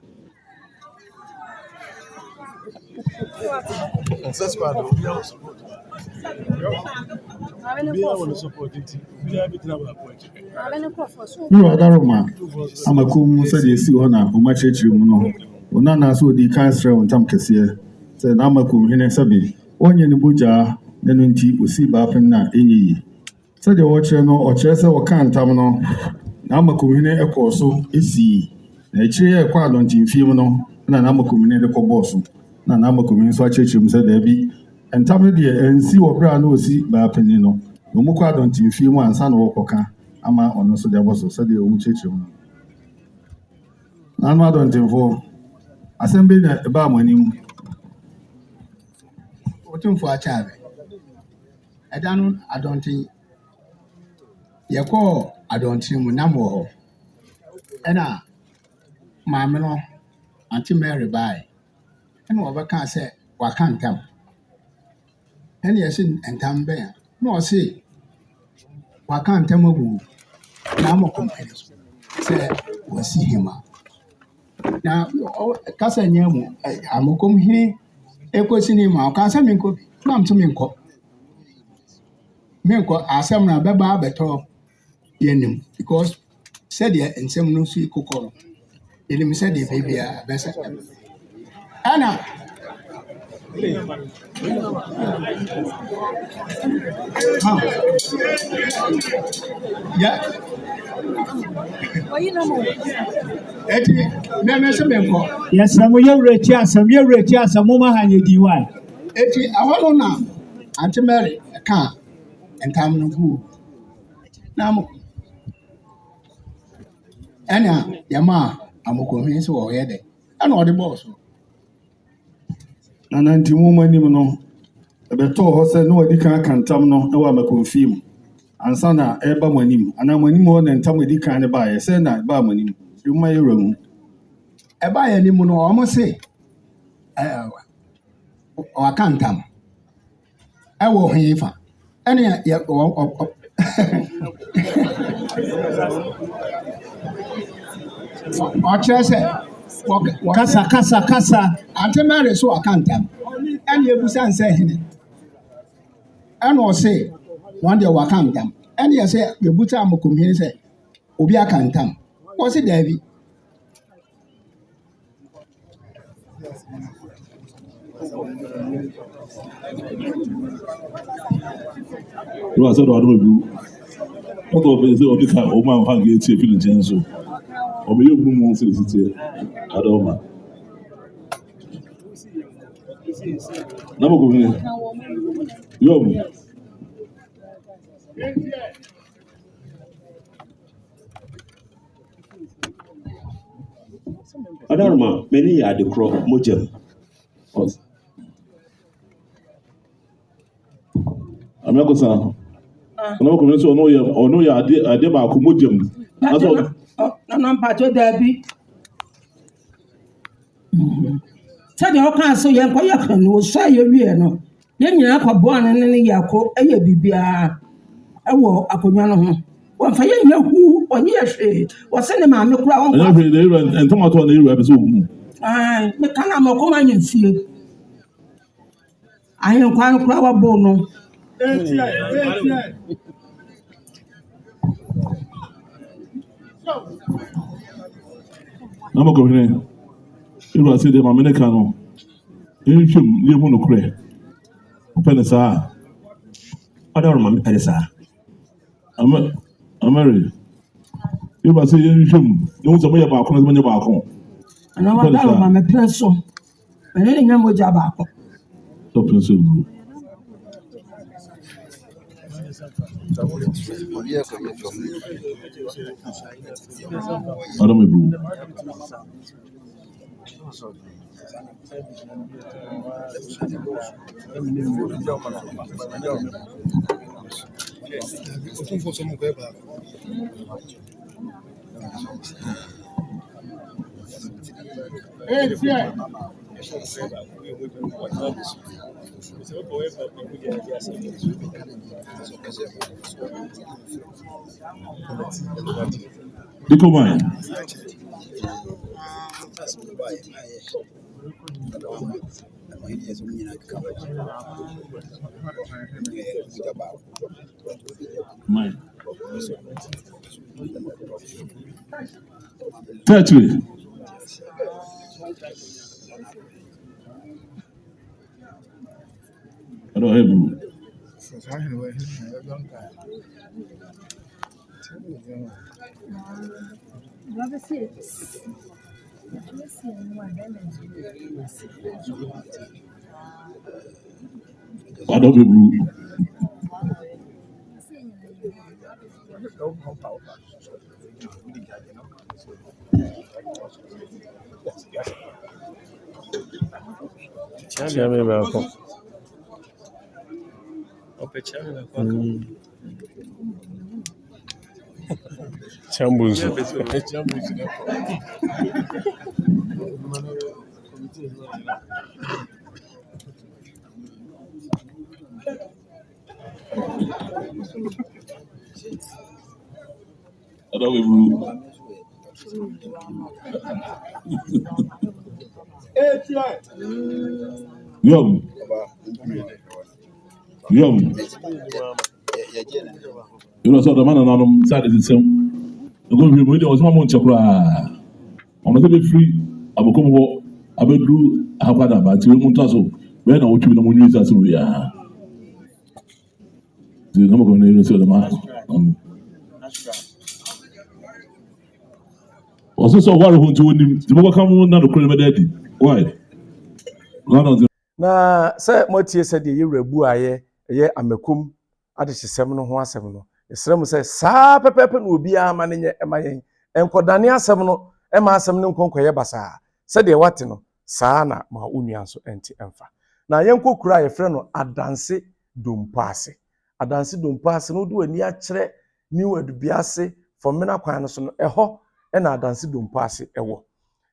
Adaroma Amakom said si hɔ na ɔmakyerɛkyerɛ mu no ona na so di kan srɛ wo ntam kɛseɛ sɛ na Amakomhene sɛbe ɔnyɛ ne bogya na no nti osi baapen na ɛnyɛ yi sɛdeɛ wɔkyerɛ no ɔkyerɛ sɛ wɔka ntam no na Amakomhene ɛkɔɔ so esi na akyire yɛ ɛkɔ adɔntemfie mu no na Amakomhene de kɔbɔɔ so na Amakomhene so akyerɛkyerɛ mu sɛ daabi ntam no deɛ ɛnsi wɔ bere a na osi baapen no na ɔmo kɔ adɔntemfie mu ansa na wɔkɔka ama ɔno nso de abɔ so sɛdeɛ ɔmo kyerɛkyerɛ mu na ano adɔntemfoɔ asɛm bi na ɛbaa mo anim Otumfo akyare ɛda no adɔnten yɛkɔɔ adɔnten mu nam wɔ hɔ ɛna maame no Aunty Mary bae ɛna wɔbɛka sɛ waka ntam ɛna yɛsɛ ntam bɛn na ɔse waka ntam agu na Amakomhene sɛ wasi hema na kasa nyɛ mu Amakomhene ekosi ni ma ɔka sɛ menkɔ na mto menkɔ asɛm na bɛba abɛtɔ yɛnim because sɛdeɛ nsɛm no nso kokɔ no yɛnim sɛdeɛ baabi a bɛsɛ ɛna ya eti mɛmɛsɛ menkɔ yɛsɛm yɛwurɛkyi asɛm moma ha nyɛ di wa eti ahɔ no na Aunty Mary ɛka ntam no gu na mo ɛna yɛma Amakomhene sɛ wɔyɛ dɛ ɛna ɔde bɔɔ so na nanti mu manim no ɛbɛtɔɔ hɔ sɛ na wɔdi kan aka ntam no ɛwɔ Amakomfie mu ansa na ɛba mo anim anaa mo anim hɔ na ntam edi kan ne baayɛ sɛ na ɛbaa mo anim ɛma yɛwura mu ɛbaa yɛ anim no ɔmo se waka ntam ɛwɔ hwee fa ɛne yɛ ɔkyerɛ sɛ kasa Aunty Mary so waka ntam ɛne ebusa nsɛ hene ɛna ɔse wɔn deɛ waka ntam ɛne yɛ sɛ yɛbusa Amakomhene sɛ obi aka ntam ɔse daabi You are said I don't do. What of it? Or this old man can get here feeling gentle. Or may you move to the city. I don't know. Never go in. Yo. Adaroma, many are the crop mojem. I'm not going to Amakomhene sɛ ɔno yɛ adeɛ baako mogyam na mpatwo daabi sɛdeɛ ɔkaa so yɛnkɔyɛ ka no ɔsua yɛwie no yɛn nyinaa kɔboa no ne yɛakɔ ɛyɛ biribiara ɛwɔ akonnwa no ho wɔmfa yɛnyɛ huu ɔnyɛ yɛ hwee wɔse ne maame kora ntɔmatɔ na ɛwura pɛ sɛ ɔmu meka na Amakom anya fie ahenkwa no kora wɔbo no Amakomhene, Ewura say the Mamene Kano. Nhwem ne mu no kure. Opene saa. Ọdọ ọrụ ma mepere saa. Amari. Ewura say nhwem, ne wo ya ba akọ na mo ba akọ. Ana wa da ma mepere so. Ene ne nyamo ja ba akọ. Stop so. Adam Ebu. Dikomai. Mine. Thirdly, I don't have you. I don't have you. Chairman welcome. Chambunzo. I don't have you. Yum. You know, so the man on side is the same. The good people, there was one more chakra. On the free, Amakom, Abedru, Havana, but you won't also. When I watch you, the moon is as we are. The Amakomhene say the man. Also, what I want to win the Mokamon, not a criminal daddy. Why? Na sɛ motie sɛ deɛ yɛwurabu ayɛ ɛyɛ Amakom Adehyesɛm no ho asɛm no ɛsrɛ mu sɛ saa pɛpɛpɛ na obiara ma no nyɛ ɛma yɛn ɛnkɔdane asɛm no ɛma asɛm no nkɔnkɔyɛ basaa sɛdeɛ wate no saa na ma wo nua nso ɛnte ɛmfa na yɛnkɔ kura a yɛfrɛ no Adansi Dompoase Adansi Dompoase no wode w'ani akyerɛ new adubiase fɔmena kwan no so no ɛhɔ ɛna Adansi Dompoase ɛwɔ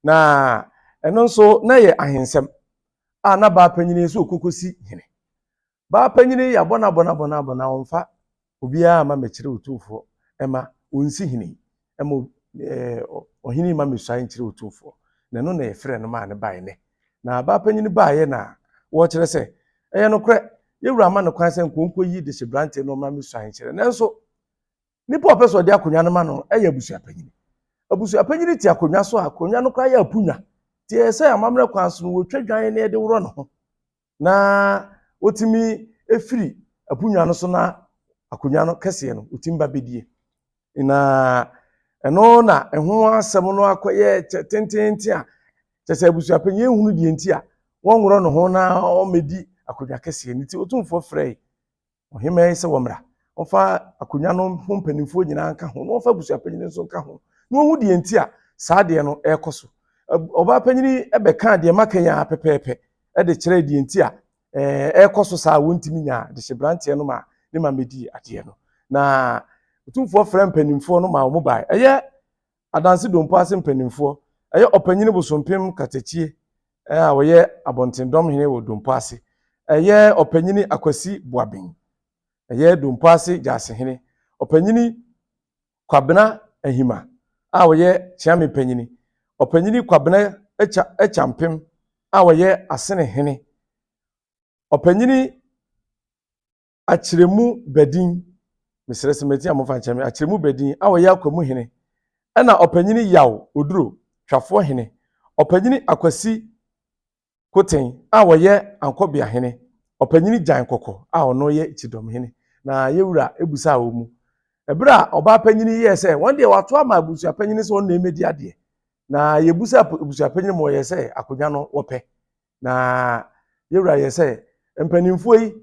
na ɛno nso na yɛ ahensɛm na ba panyini so kokosi hene ba panyini ya bona onfa obiara ma mekire otufo ema onsi hene ema ohini ma mesua nkire otufo na no na yefre no ma ne bae ne na ba panyini bae na wo kire se eye no kre yewura ma no kwan se nkonko yi de hyebrante no ma mesua nkire nanso nipa opeso de akonwa no ma no eye abusua panyini ti akonwa so akonwa no kwa ya apunwa ti ese amamre kwan so wo twadwan ne de woro no ho na otimi efiri apunwa no so na akonwa no kese no otimba bedie na eno na eho asem no akoye tententi a tese abusua panyin ehunu die nti a won woro no ho na o medi akonwa kese ni ti otumfo frɛ ohima ise womra ofa akonwa no ho mpanimfo nyina nka ho no ofa abusua panyin nso nka ho no hu die nti a saa de no ekoso oba panyini ebeka de maka ya pepepe e de kire de nti a ekoso saa wontimi nya de hyebrante no ma ne ma medi ade no na otumfo frɛ mpanimfo no ma wo bai eye Adansi Dompoase mpanimfo eye opanyini bosompem katachie a wo ye Adontenhene wo Dompoase eye opanyini Akwasi Boaben eye Dompoase Jasehene opanyini Kwabena Ahima a wo ye chiame panyini opanyini Kwabena echampem a wo ye asene hene opanyini akyeremu bedin mesrɛ sɛ meti amofa nkyɛme akyeremu bedin a wɔyɛ Amakomhene ɛna ɔpanyini yaw oduro twafo hene ɔpanyini akwasi koten a wɔyɛ ankɔbea hene ɔpanyini gyan kɔkɔ a ɔno yɛ Chidom hene na yɛwura ebusa a wɔmu ebra ɔba panyini yɛ sɛ wɔn deɛ wato ama abusua panyini sɛ wɔn na emedi adeɛ na yɛbusa abusua panyini mo yɛ sɛ akonnwa no wɔpɛ na yɛwura yɛ sɛ mpanimfo yi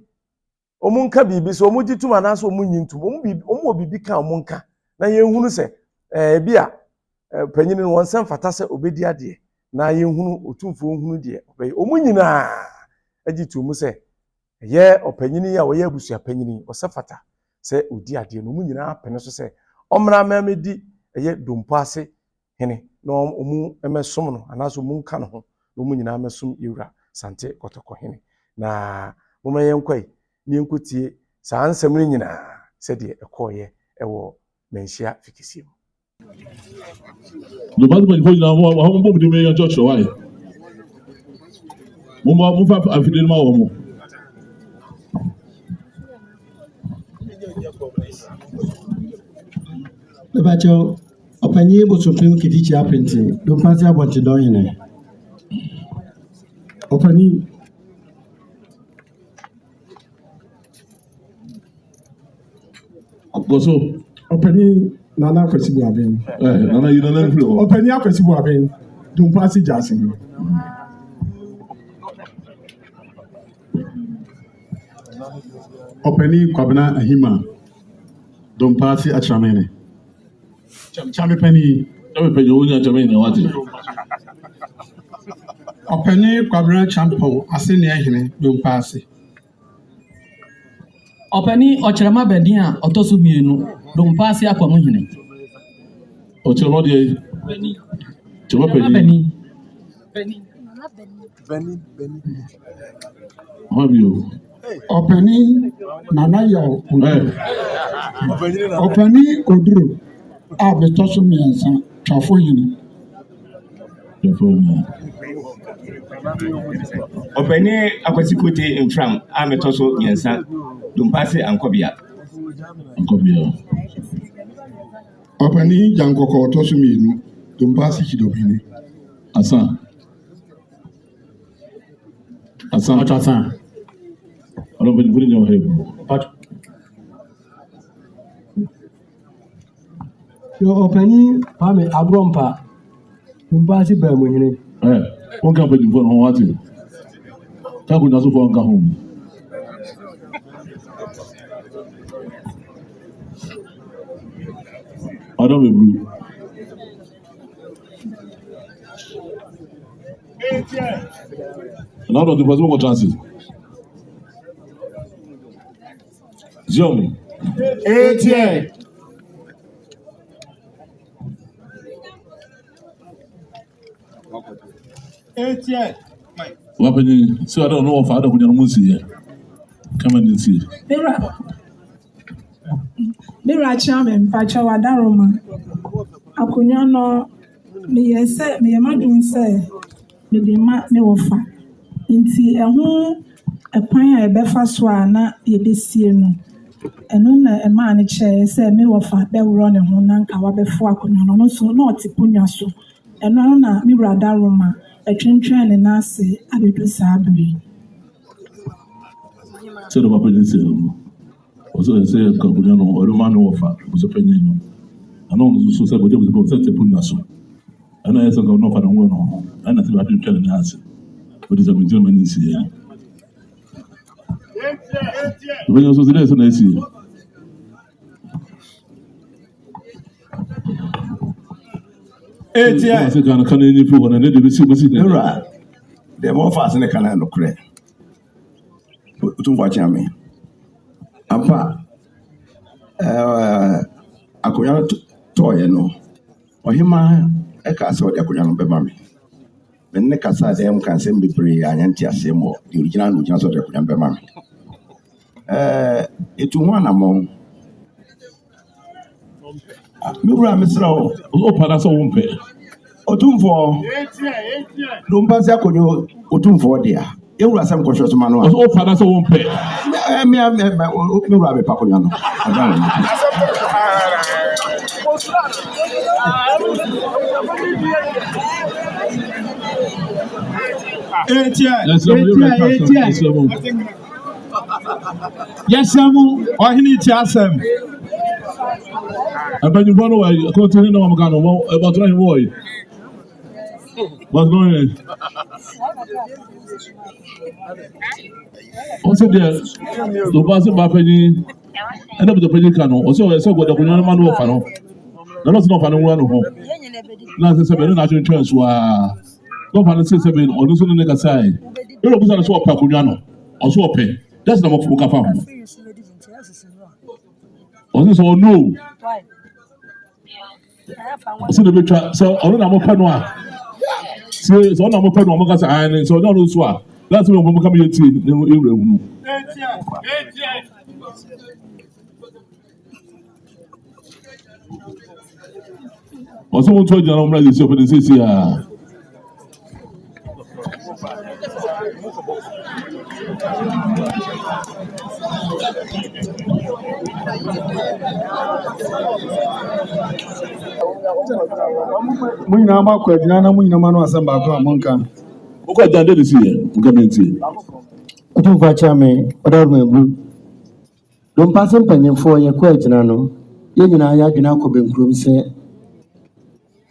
ɔmo nka bibi so ɔmo gyi tum anaasɛ ɔmo nyi ntum ɔmo bibi ka ɔmo nka na yɛnhunu sɛ ebi a panyini no wɔn nsɛm fata sɛ obedi adeɛ na yɛnhunu otumfo nhunu deɛ ɔbɛyɛ ɔmo nyinaa agyi tu mu sɛ ɛyɛ ɔpanyini a wɔyɛ abusua panyini ɔsɛ fata sɛ odi adeɛ no ɔmo nyinaa pɛne so sɛ ɔmmra mɛmɛdi ɛyɛ Dompoase hene na ɔmo ɛmɛsom no anaasɛ ɔmo nka no ho na ɔmo nyinaa mɛsom yɛwura Sante Kɔtɔkɔ hene na moma yɛnkɔe ne yɛnkɔtie saa nsɛm no nyinaa sɛdeɛ ɛkɔɔyɛ ɛwɔ Manhyia fikisi mu The Bible is now how many do me church why? Move up afidel ma omo. The battle opanye bo supreme kitichi aprinting. Dompoase Adontenhemaa. Opani Goso. Opani Nana Akwasibu Abin. Nana you don't know. Opani Akwasibu Abin. Dompoase Jasin. Opani Kwabena Ahima. Dompoase Atramene. Chami Penny. Chami Penny only Atramene what? Opani Kwabena Champo Asene Ahene Dompoase. Opani Ochrama Bedia Otosu Mienu Dompoase Amakomhene. Ochrama de Chama Penny. How are you? Opani Nana Yaw. Opani Oduro. Abetosu Miensa Twafo Hene. Opani Akwasi Kote Mfram Ametoso Miensa Dompoase Ankobea. Opani Jankoko Otosu Mienu. Dompoase Chidom hene. Asan. I don't put in your head. But your opani Pame Abrompa Dompoase Bermuhene. One can put in for what? Tabu doesn't for home. I don't blue. Now the person will transit. Zoom. What happened? So I don't know if I don't know here. Come and see. Mira Chairman, Pachawa Daroma. Akunyano, me say, me imagine say, me de ma ne wofa. Inti eho ekwan a ebefa so ana ye de sie no. Eno na e ma ne che say me wofa be woro ne ho na nka wa befo akunyano no so na otipunwa so. Eno na me Mira Daroma, etwentwen ne na ase abedu sa abiri. So the papa didn't say no. Also, I say, Capuano or Romano of was a penny. I know so said, but it was going to set a punaso. And I said, no, I don't know. And I think I didn't tell an answer. But it's a good German is here. When you was there, and I see. I said, can I any food and I did the They're more fast than a canal of credit. To watch me. Ampa akonya toye no ohima e ka se odi akonya no bema me ne kasa dem kan se mbebre anyanti asem o the original no so odi akonya bema me etu ho anamo mi wura misra o pada so wompe otumfo Dompoase akonyo otumfo dia Ewura asɛm kɔhwɛ so ma no. Ɔsɛ ɔfa na sɛ wɔmpɛ. Me wura bɛpa akonnwa no. Yɛsɛm ɔhene ti asɛm. Abanyumfo no wɔ kɔntini na wɔn ka no ɛbɔtɔrɔ yi wɔ yi. What's going on? Also there, Dompoase bapenyi, ɛna bi Dompoase ka no, ɔsɛ ɔyɛ sɛ ɔgbɔdɔ kunyɛ ɔma no wɔ fa no. Na ɔsɛ n'ɔfa no nwura no ho. Na sɛ sɛ bɛn no n'atwe ntwɛn so aa. N'ɔfa no sɛ sɛ bɛn ɔno nso no ne kasa yi. Ɛna obusa no sɛ ɔpɛ akunyɛ no, ɔsɛ ɔpɛ. That's na mo ka fa ho. Ɔsɛ sɛ ɔno. Ɔsɛ de betwa sɛ ɔno na mo pɛ no a. So ɔno mo pɛ no ɔmo kasa ayi ne sɛ ɔno no so a. That's why ɔmo kama yɛ tie ne ewura mu. Ɔsɛ mo tɔ gyina ɔmo na yɛ si ɔpɛ de sisi a. Mo nyinaa mo akɔ agyina na mo nyinaa mo ano asɛm baako a monka. Wokɔ agyina de si yɛ nka mentie. Otumfo akyame ɔdɔrɔ mu ebu. Dompoase mpanyinfoɔ yɛkɔ agyina no, yɛn nyinaa yɛ adwene akɔ benkurom sɛ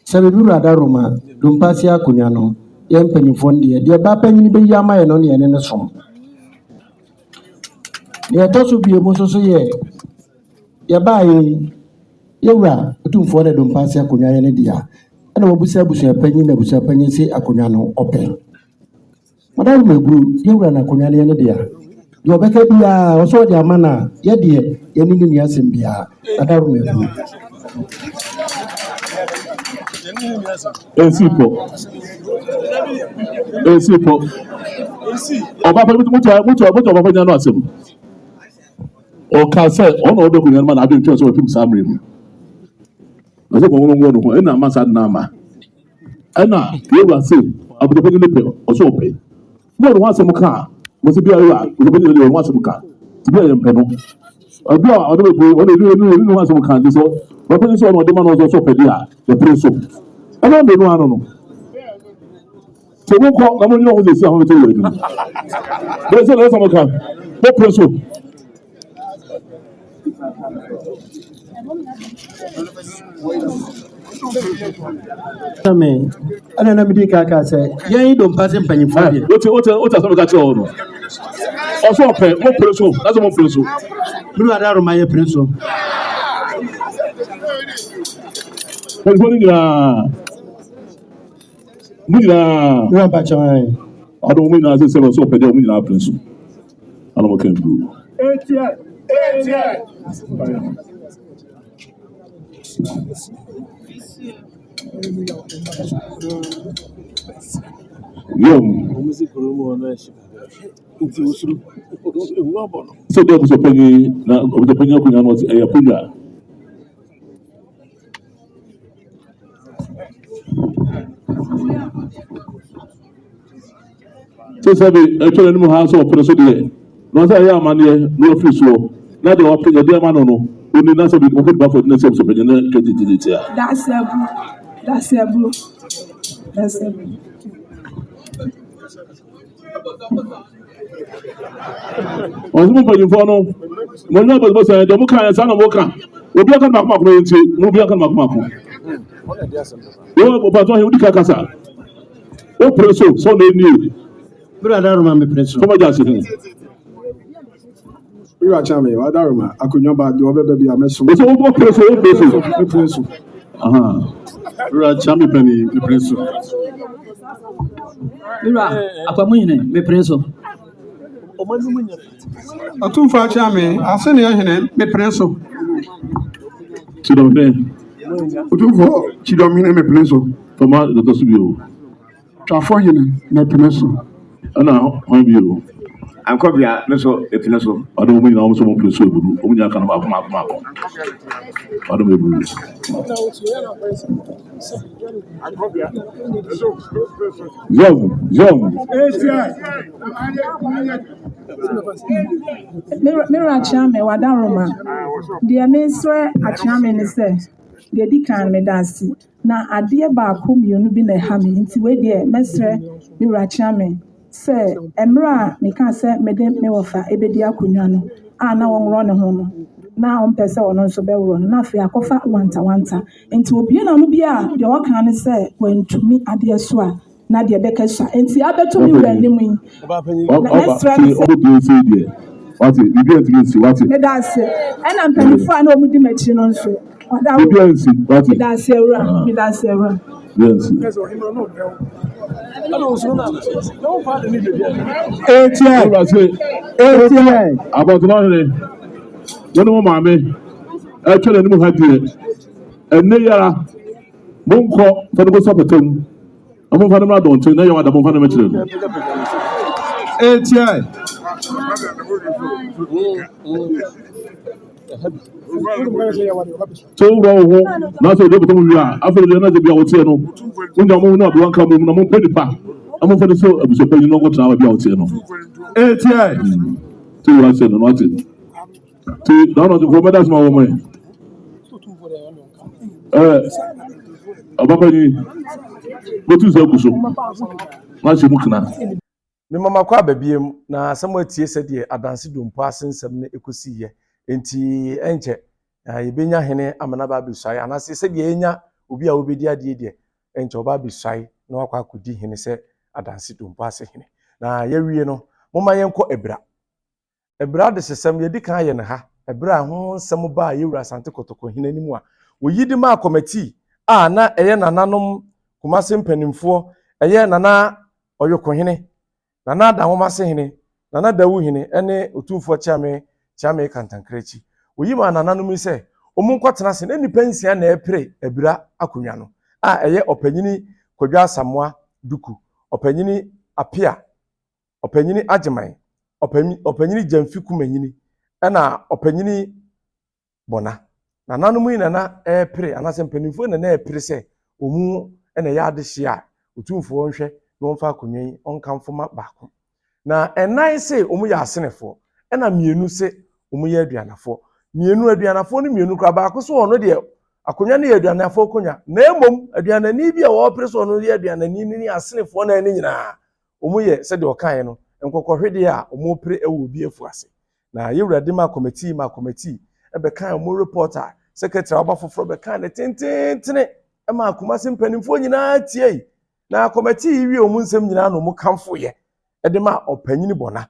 biribi wura Roma Dompoase akonnwa no, yɛn mpanyinfoɔ no deɛ ba panyin bɛyi ama yɛ no ne yɛne ne som. Deɛ ɛtɔ so bio mu nso so yɛ yɛbaa yɛwura Otumfoɔ ne Dompoase akonnwa yɛ ne deɛ ɛna wɔbusa abusua panyin na abusua panyin sɛ akonnwa no ɔpɛ. Ɔdɔrɔ mu ebu yɛwura na akonnwa no yɛ ne deɛ deɛ ɔbɛka biara ɔsɔ ɔde ama na yɛdeɛ yɛne ne nua asɛm biara ɔdɔrɔ mu ebu. Esipo. Ọba pẹ̀lú mutu ọba pẹ̀lú ẹnu asẹmu. Ọka sẹ ọ̀nà ọdọ kò yẹn ma na adé ntúwẹ̀ sọ wọ́n pim sáà mìíràn mu. Ọsẹ kò wọ́n wọ́n ho ẹna ama sáà dínà ama. Ẹna yẹ́wura sẹ abudu pẹ̀lú ní pẹ̀ ọsọ ọpẹ. Ní ọ̀nà wọn asẹmu ká wọ́n sẹ bí ayéwà abudu pẹ̀lú ní ọ̀nà wọn asẹmu ká ti bí ẹ̀yẹ mpẹ no. Ọdún a ọdún bẹ̀ bọ̀ ọdún ẹni wọn asẹmu ká ní sọ wọ́n pẹ̀lú sọ ọ̀nà ọdún ma náà ọsọ ọpẹ di a yẹ pẹ̀lú so. Ẹna ọdún ẹnu ano no. So wọ́n kọ́ ọmọ yìí náà wọ́n lè sí àwọn ọmọ tó yẹ ẹ̀dùn. Bẹ́ẹ̀ sẹ́ lẹ́yìn sọ́mọ kan bẹ́ẹ̀ pẹ̀lú so. Amen. Ana na midi kaka sɛ yɛn Dompoase mpanyinfoɔ deɛ. O ta sɔmi ka kyerɛ wɔn no. Ɔsɔ ɔpɛ mo pere so n'asɛ mo pere so. Wura Roma yɛ pere so. Pɛlifɔ ni nyinaa. Mu nyinaa. Wura mpakyɛw ayi. Ɔdɔ mo nyinaa sɛ sɛ ɔsɔ ɔpɛ deɛ mo nyinaa pere so. Ala mo kɛn duro. So there was a penny na the penny akunya was a punya. So sabi actually no house or person there. No say ya man there no free so. Na the open the man no. Only na sabi ko ba for the same so penny na kejiji ya. That's a blue. Ọsùn mpanyinfo no wọn nyɛ bɔsibɔsi ɛyɛ dɛ mo kan yɛ saa na mo kan obi aka no mako yɛ ntie mo obi aka no mako wo pàtó ahi wodi ka kasa o pere so sɔ na enie. Wura Roma mi pere so. Fɔmɔ gya ase hin. Wura Chame wada Roma akonnwa ba deɛ ɔbɛbɛ bi a mɛso. Woso wo pere so wo pere so. Me pere so. Wura Chame pɛni mi pere so. Wura Akwasiase mi pere so. Otumfo Chame ase ne Ahene me pere so. Chidomhene. Otumfo Chidomhene me pere so. Fɔmɔ dɔtɔ so bi o. Twafo Hene me pere so. Ɛna hɔn bi o. Ankɔbea me so e pere so. Ɔdɔ mo nyinaa mo so mo pere so eburu mo nyinaa kan mako. Ɔdɔ mo eburu. Zɔn. Mira Chame Wadaroma. Dear Mister Achame is there. The Dikan Medasi. Na adeɛ baako mmienu bi na ɛha me nti wei deɛ mɛsrɛ Mira Chame sɛ mmerɛ a meka sɛ mede me wɔfa ebedi akonnwa no a na wɔnworɔ ne ho no na ɔmpɛ sɛ ɔno nso bɛworɔ no na afei akɔfa wanta nti obie na no bi a deɛ wɔka ne sɛ wantumi adeɛ so a na deɛ bɛka sua nti abɛtumi wura anim yi mɛsrɛ no sɛ Wati, bibi anti wati. medase ɛna mpanyinfo a na ɔmo di m'akyi no nso Bibi anti wati. medase awura Yes. Abọ̀tọ̀lọ́rin wọ́n ní wọ́n máa mi ẹ̀kẹ́ ní mo ha di ẹ̀ ẹ̀nẹ́ yàrá mo ń kọ́ fẹ́ni kó sọ́pẹ̀tẹ̀ mu ọmọ nfa ní mo adọ̀ntẹ́ náà yẹ wọ́n adàmọ́ nfa ní mo kyerẹ́ mu. So wúrọ̀ ọ̀hún náà sọ ìdí ọ̀bùtọ́ mu wíwá afẹ́rẹ́ náà débi àwọn tiẹ̀ nù wọ́n jẹ́ ọmọ wọn náà bí wọ́n ká mu náà mo pẹ́ nípa ọmọ fẹ́ni sọ ẹ̀bùsọ̀pẹ́ yìí náà wọ́n tẹ̀ àwọn bí àwọn tiẹ̀ nù. Tí wọ́n ṣe nù náà ti tí dáná ti fọ́ mẹ́ta sí ma wọ́n mọ́ ẹ̀. Ọ̀bápá yìí bó tún sọ ẹ̀kú so má ṣe mú kìnnà. Me mama kwa babiem na asɛm atie sɛ deɛ Adansi Dompoase nsɛm no ekosi yɛ enti ɛnkyɛ yɛbɛnya hene amana ba besuae anase sɛ deɛ yɛnya obi a obedi adeɛ deɛ ɛnkyɛ ɔba besuae na wakɔ akɔdi hene sɛ Adansi Dompoase hene na yɛwie no moma yɛnkɔ Abira de sesɛm yɛdi kan yɛ ne ha Abira ho nsɛm ba a yɛwura Asante Kotoko hene anim a woyi di ma committee a na ɛyɛ nananom Kumase mpanimfoɔ ɛyɛ nana ɔyɔkɔ hene nana Danwomase hene nana Dawu hene ene otumfo Kyame Kantankrechi woyi ma nananom sɛ omu nkɔtena se na nipa nsia na ɛpre Abira akonnwa no a ɛyɛ ɔpanyini Kodwa Samoa Duku ɔpanyini Apia ɔpanyini Agyeman ɔpanyini Jamfi Kumanyini ɛna ɔpanyini Bona nananom yi nana ɛpre anasɛ mpanimfo nana ɛpre sɛ omu ɛna yɛ adehyia otumfo nhwɛ na ɔmfa akonnwa yi ɔnkamfo ma baako na ɛnan se omu yɛ asenefo ɛna mienu se omu yɛ aduanafo aduanafo no mienu kra baako so ɔno deɛ akonnwa no yɛ aduanafo akonnwa na emom aduanani bi a wɔpere so ɔno yɛ aduanani ni asenefo na ani nyinaa omu yɛ sɛ deɛ ɔkae no nkɔkɔhwede a omu pere ɛwɔ bi afu ase na yɛwurade ma committee ɛbɛkan omu reporter secretary ɔba foforɔ bɛkan ne tententene ɛma Kumase mpanimfo nyinaa tie na committee wi omu nsɛm nyinaa no mu kamfo yɛ ɛde ma ɔpanyini Bona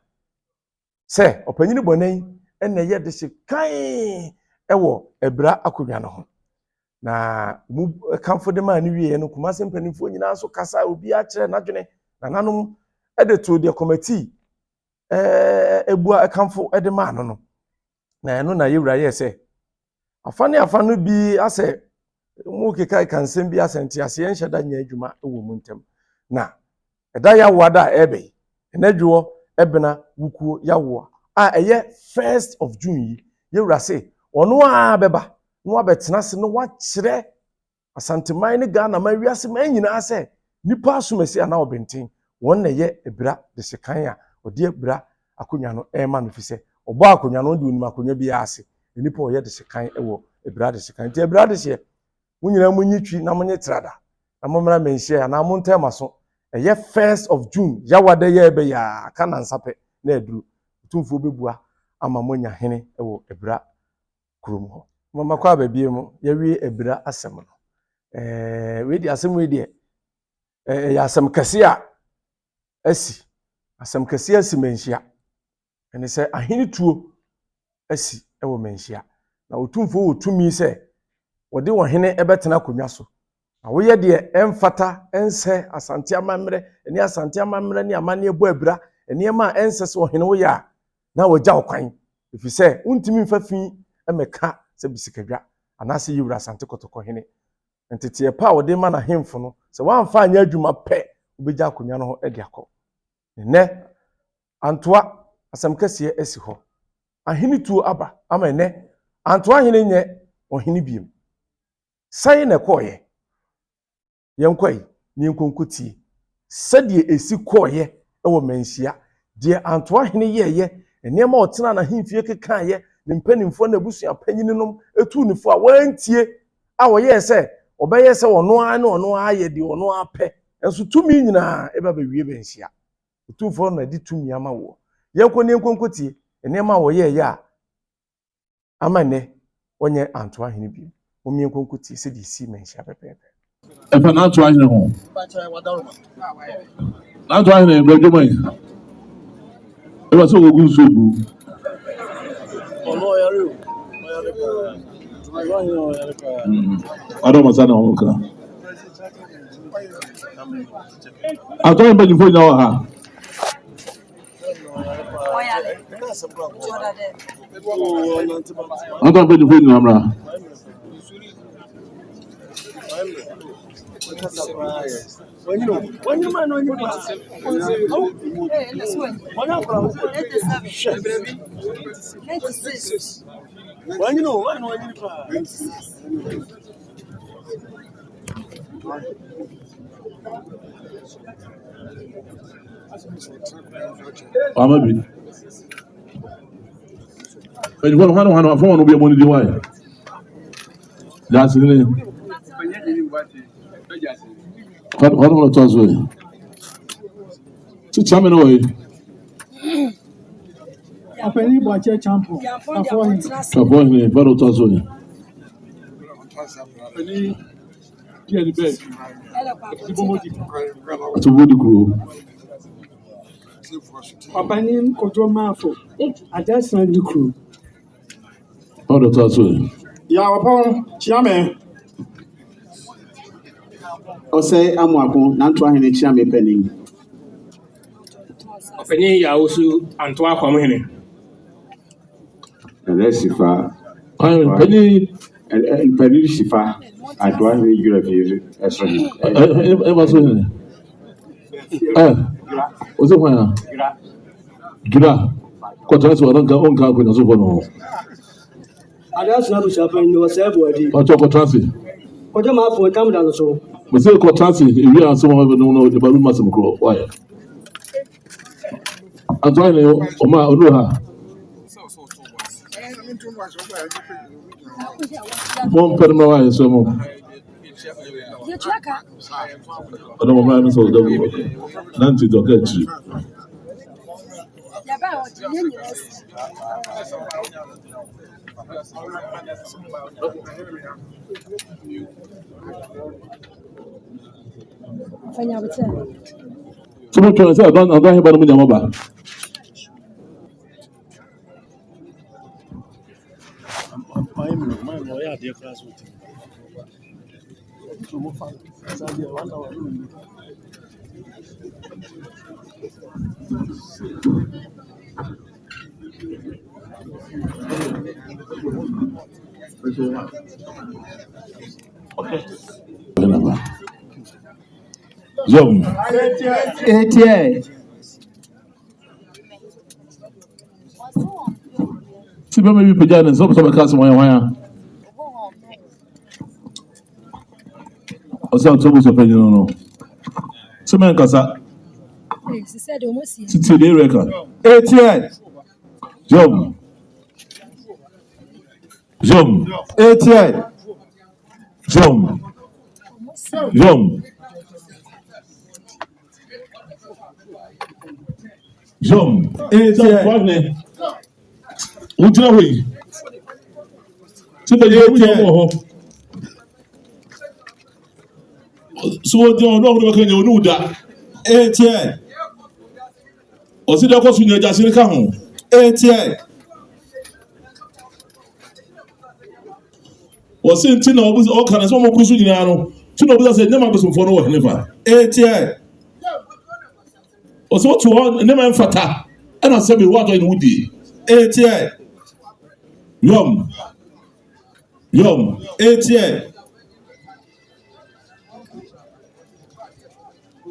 sɛ ɔpanyini Bona yi ɛna yɛ de hye kan ɛwɔ Abira akonnwa no ho na mu kamfo de ma ne wie no Kumase mpanimfo nyinaa so kasa obi akyerɛ n'adwene na nanom ɛde to de committee ebua kamfo ɛde ma no na ɛno na yɛwura yɛ sɛ afa no bi asɛ mu keka kansɛm bi asɛnte ase yɛnhyɛ da nya adwuma ɛwɔ mu ntɛm na ɛda yawo da ɛbɛ ɛnadwo ɛbena wukuo yawo a ɛyɛ 1st of June yi yɛwura sɛ ɔno a bɛba no abɛtena se no wakyerɛ asanteman ne Ghana ma wiase ma nyinaa sɛ nipa asomasi ana ɔbɛnten wɔn na yɛ Abira de sekan a ɔde Abira akonnwa no ɛma no fi sɛ ɔbɔ akonnwa no de onim akonnwa bi ase nipa ɔyɛ de sekan ɛwɔ Abira de sekan nti Abira de hye munyina munyi twi na munye trada na momra menhyia na montema so ɛyɛ 1st of June yawada yɛ bɛ ya kana nsapɛ na aduru tumfo bebua ama monya hene ɛwɔ Abira kurom hɔ mama kwa babie mu yɛwie Abira asɛm no we di asɛm we di yɛ asɛm kɛse a asi asɛm kɛse asi menhyia ɛne sɛ ahene tuo asi ɛwɔ menhyia na otumfo otumi sɛ wɔde wɔn hene ɛbɛtena akonnwa so na woyɛ deɛ ɛmfata ɛnsɛ asante amammerɛ ɛne asante amammerɛ ne amanne bɔ Abira nneɛma a ɛnsɛ sɛ ɔhene woyɛ a na wɔgya ɔkwan ɛfiri sɛ wontumi mfa fi ɛmɛka sɛ bisikadwa anaasɛ yɛwura Asante Kotoko hene nteteɛ pa a wɔde ma na hemfo no sɛ wɔamfa anyɛ adwuma pɛ wobɛgya akonnwa no ho ɛde akɔ nnɛ Antoa asɛm kɛseɛ asi hɔ ahene tuo aba ama nnɛ Antoahene nyɛ ɔhene biem sai na kɔɔyɛ yɛnkɔi ne nkonkotie sɛdeɛ esi kɔɔyɛ ɛwɔ manhyia deɛ Antoahene yɛɛyɛ nneɛma ɔtena na hemfie kekaayɛ ne mpanimfoɔ na abusua panyininom etu ne fo a wɔantie a wɔyɛɛ sɛ ɔbɛyɛ sɛ ɔno ara ne ɔno ara yɛ deɛ ɔno ara pɛ nso tumi nyinaa eba bɛwie bɛnhyia otumfoɔ na de tumi ama wɔ yɛnkɔ ne nkonkotie nneɛma a wɔyɛɛyɛ a ama nnɛ wɔnyɛ Antoahene bi wɔn nkonkotie sɛ de si mɛnhyia pɛpɛɛpɛ ɛfɛ n'Antoahene ho n'Antoahene bɛdwuma yi ɛfɛ sɛ ogu nsuo gu adɔmasa na ɔmo ka Antoahene mpanyinfoɔ nyinaa wɔ ha Antoahene mpanyinfoɔ nyinaa mmra Amabi. But you want one phone will be a money why? That's it. What want to tell you? To chime away. A penny watch a champion. Akwasiase, what to tell you? Penny, dear the bed. To wood crew. Papanin control Mafo. Adehyesɛm the crew. What to tell you? Ya upon Chiame. Ɔsɛ Amakom na Antoahene Chiame Penny. Penny ya also Antoahene. Sifa. Penny Penny Sifa. Antoahene Jurafi. Ever so. What's the one? Gira. Contrast to another own car with a super. Adehyesɛm Shaping was everybody. Or chocolate transit. What am I for come down so? We say contrast if we are someone who know the balloon must grow. Why? Antoahene Oma Onuha. Mom Perma is some. I don't mind so double. Nancy to get you. So much I said, I don't have a number. Zoom. See, maybe pajamas, some cast my wire. Or some troubles opinion. No. So, man, Cassa. It's a day record. 88. Zoom. Zoom. 88. Zoom. Zoom. Zoom. 88. What's the way? So, what do you know that? 88. Or see the cost in your Jassy Cajon? 88. Or see Tina was all kinds of more Cusiniano. Tino said, never was for no never. 88. Or so to one, never fata. And I said, what in Woody? 88. Yum. 88.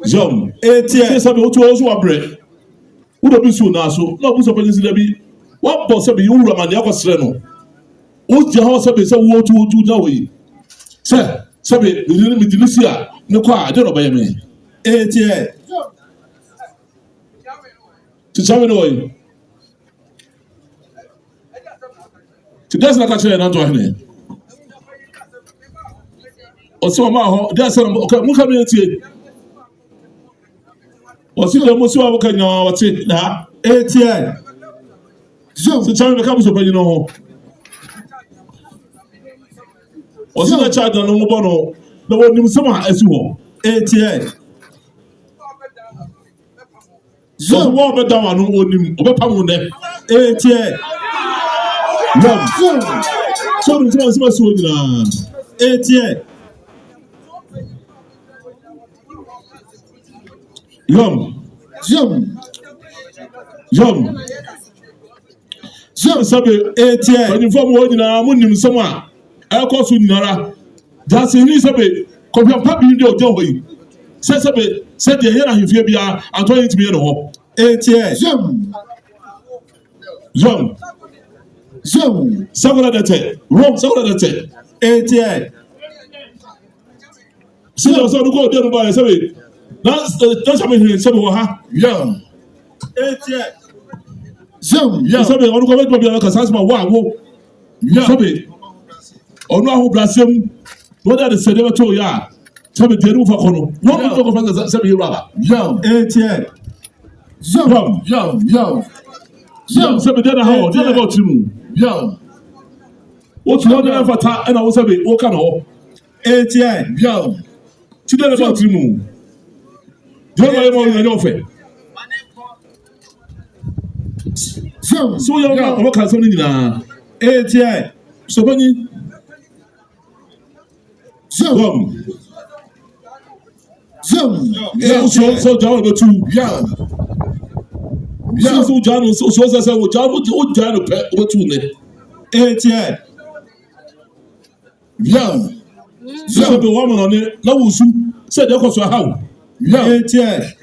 Yum. 88. Say to also a bread. Would be soon now, so no was a penny. What boss of you, Raman, Yakosreno? What's your house of a so to Nawi? Sir, Sabi, the little bit Lucia, no car, I don't know by me. 88. Chichawe no way. Today's not catching Antoahene. Also, my that's okay. Mukamiti. What's it? What's your work? What's it? Nah, 88. So, Chichawe becomes open, you know. What's the child on the bono? The one you summer as you want. 88. So, what better one who him? Open 88. So, the one is my 88. Yum. Sabe, 88. When you form one in a moon, summer. I call soon, Nara. That's in Isabe. Compare Papi in the Joey. Said the hair of Fabia, Antoahene to be in a hole. 88. Zoom. Several at the Rome, several at the 88. See, I was going to go down by a survey. That's how many several, young. 88. Zoom, yes, I want to go back to Casasma. Wow, Sabe. Or no, who bless him. What are the Sedema to ya? Sabe, the roof of Cono. No, no, no, no, Sabe, Raba. Young, 88. Young. Sabe, then a hole, then about you. Young. What's one ever tap and I was a bit, what kind of 88. Young. She did about you. Don't I want an offer? So young, what can something in 88. So many. Zoom. So down the two. Yeah, so John, so I said, what John, what two 88. Young. So the woman on it, no, said that was how. 88.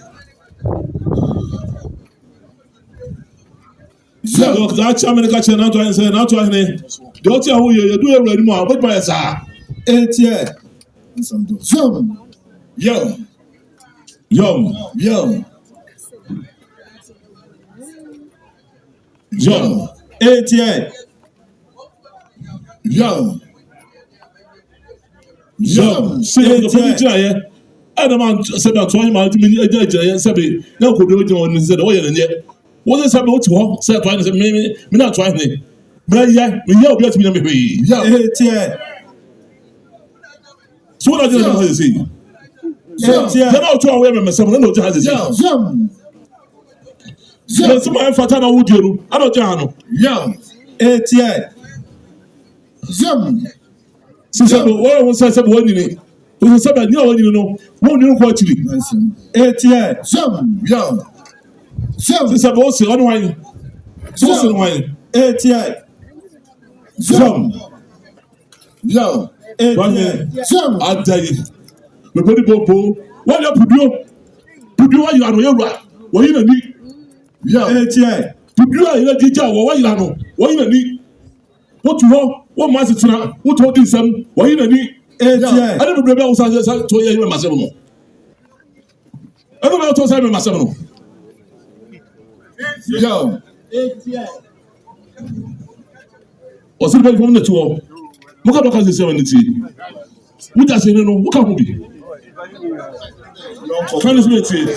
So that's how many catching Antoahene said, Antoahene, don't tell who you're doing anymore, but by a sir. 88. Zoom. Young. 88. See the giant. Adam said that 20 miles to me a giant Sabi. Now could do it on the oil and yet. What is happening to her? Said twice, maybe not trying it. But yeah, we yell bless me. 88. So what I didn't know how to see. Then I'll try away myself. I don't know how to see. Somebody Fatana would you? I don't know. Young. 88. Sister, what was I said? One in it. It was somebody you know. Won't you quite chilly? 88. Young. Sister, what's on wine? What's on wine? 88. Young. 88. I tell you. The body popo. What you put you are right. What you need? Yeah. 88. To do a teacher, what you know? What you need? What you want? What master? What told you some? What you need? 88. I don't remember what I said to you, myself. I don't know what I said myself. Yo. 88. Was it from the tour? Look at the 70. What does it know? What can be? Can you see it?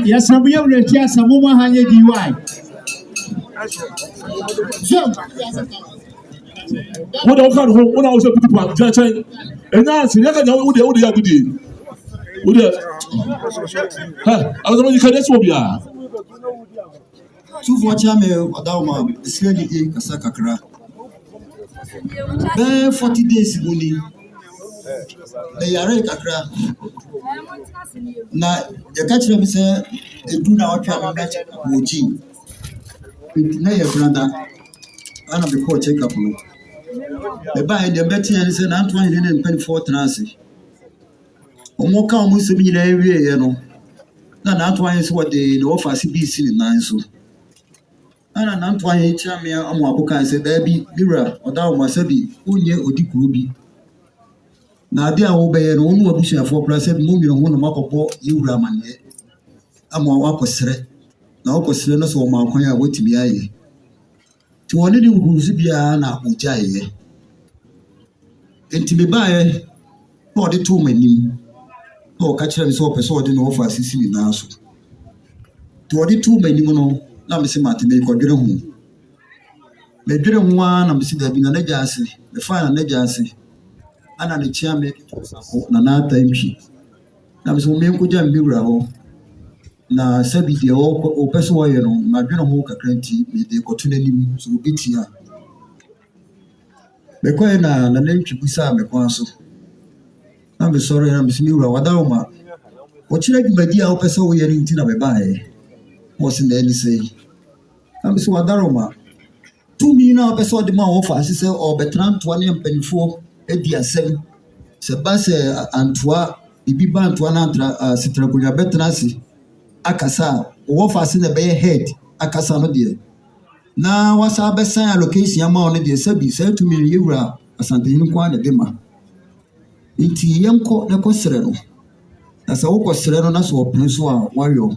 Yes, I'm here with yes, I'm over hanging DY. What I was able to put and that's never know what they are doing. I was only can be. Two for Chame, Adama, the Skelly Kasakakra. There 40 days, Bunny. They are Kakra. Now, the catch them say, they do not travel match Muji. Naya brother, and of the court check up. The buy the betting and said Antoahene and Penny for Transi. Omoka Musubi, you know. Now, Antoahene is what they offer CBC in 9 so. ana na Antoahene kyerɛ me amu aboka sɛ daabi Bira ɔda wo masa bi wonyɛ odi kuro bi na ade a wobɛyɛ no wo ne wabusuafoɔ koraa sɛ mo nwene ho na makɔbɔ yɛwura amanneɛ ama wakɔsrɛ na wakɔsrɛ no sɛ wɔma akwan a watumi ayɛ nti wɔne ne nhuruso biara na wogyaeɛ nti mebaeɛ na ɔde too m'anim na ɔka kyerɛ me sɛ ɔpɛ sɛ ɔde ne wɔfa asisi nyinaa so nti ɔde too m'anim no na mese mate mekɔdwere ho medwere ho a na mese daabi na n'agya ase mefaa na n'agya ase ana ne kyea me na n'ata ntwi na mese mo menkɔgya mbɛwura hɔ na sɛbi deɛ ɔpɛ sɛ ɔyɛ no madwene ho kakra nti mede kɔto n'anim so obɛtia mekɔɛ na nantwi busaa me kwan so na mesɔre na mese mewura wadaroma ɔkyerɛ dwumadi a wopɛ sɛ woyɛ no nti na mebaeɛ wɔse na ani sɛ na mese wadaroma tumi na wopɛ sɛ ɔde ma wɔfa ase sɛ ɔbɛtena ntoa ne mpanimfoɔ adi asɛm sɛ ba sɛ antoa bibi ba antoa no setrakonwa bɛtena ase akasa a wɔfa ase na ɛbɛyɛ head akasa no deɛ na wasa bɛsan allocation ama ɔno deɛ sɛbi saa tumi no yɛwura Asantehene nko a na de ma nti yɛnkɔ na kɔsrɛ no na sɛ wokɔsrɛ no na sɛ ɔpene so a wayɔ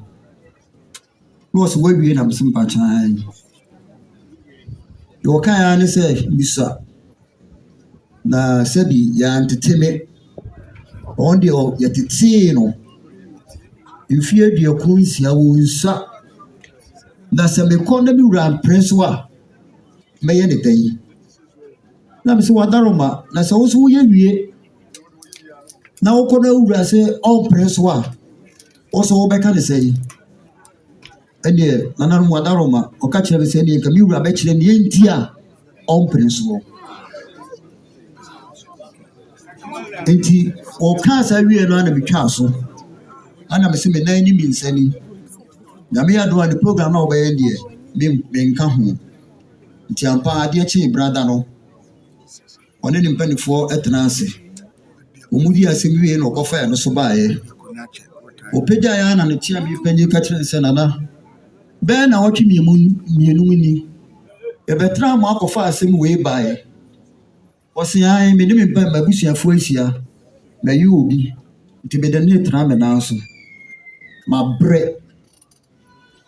na ɔsɛ wawie na mese mpakyan deɛ ɔkaeɛ ne sɛ bisa na sɛbi yɛantete me ɔn deɛ yɛtetee no mfie aduɔkron nsia wɔ nsa na sɛ mekɔ na mewura mpene so a mɛyɛ ne dɛn na mese wadaroma na sɛ wo so woyɛ wie na wokɔ na wura sɛ ɔmpene so a wo so wobɛka ne sɛ ɛneɛ nananom wadaroma ɔka kyerɛ me sɛ ɛneɛ nka mewura bɛkyerɛ ne yɛnti a ɔmpene so nti ɔkaa saa wie no ana metwaa so ana mese me nan ne me nsani na meyɛ adom a ne program na wɔbɛyɛ deɛ menka ho nti ampa adeɛ kyee brada no ɔne ne mpanifoɔ ɛtena ase ɔmu di asɛm wie na ɔkɔfaeɛ no so baeɛ ɔpagyaeɛ ana ne tea me panyi ka kyerɛ sɛ nana bɛɛ na wɔtwe mmienu mu ni yɛbɛtena ma akɔfa asɛm wei baeɛ ɔse ae me ne me mabusuafoɔ ahyia mayi obi nti mede ne tena me nan so mabrɛ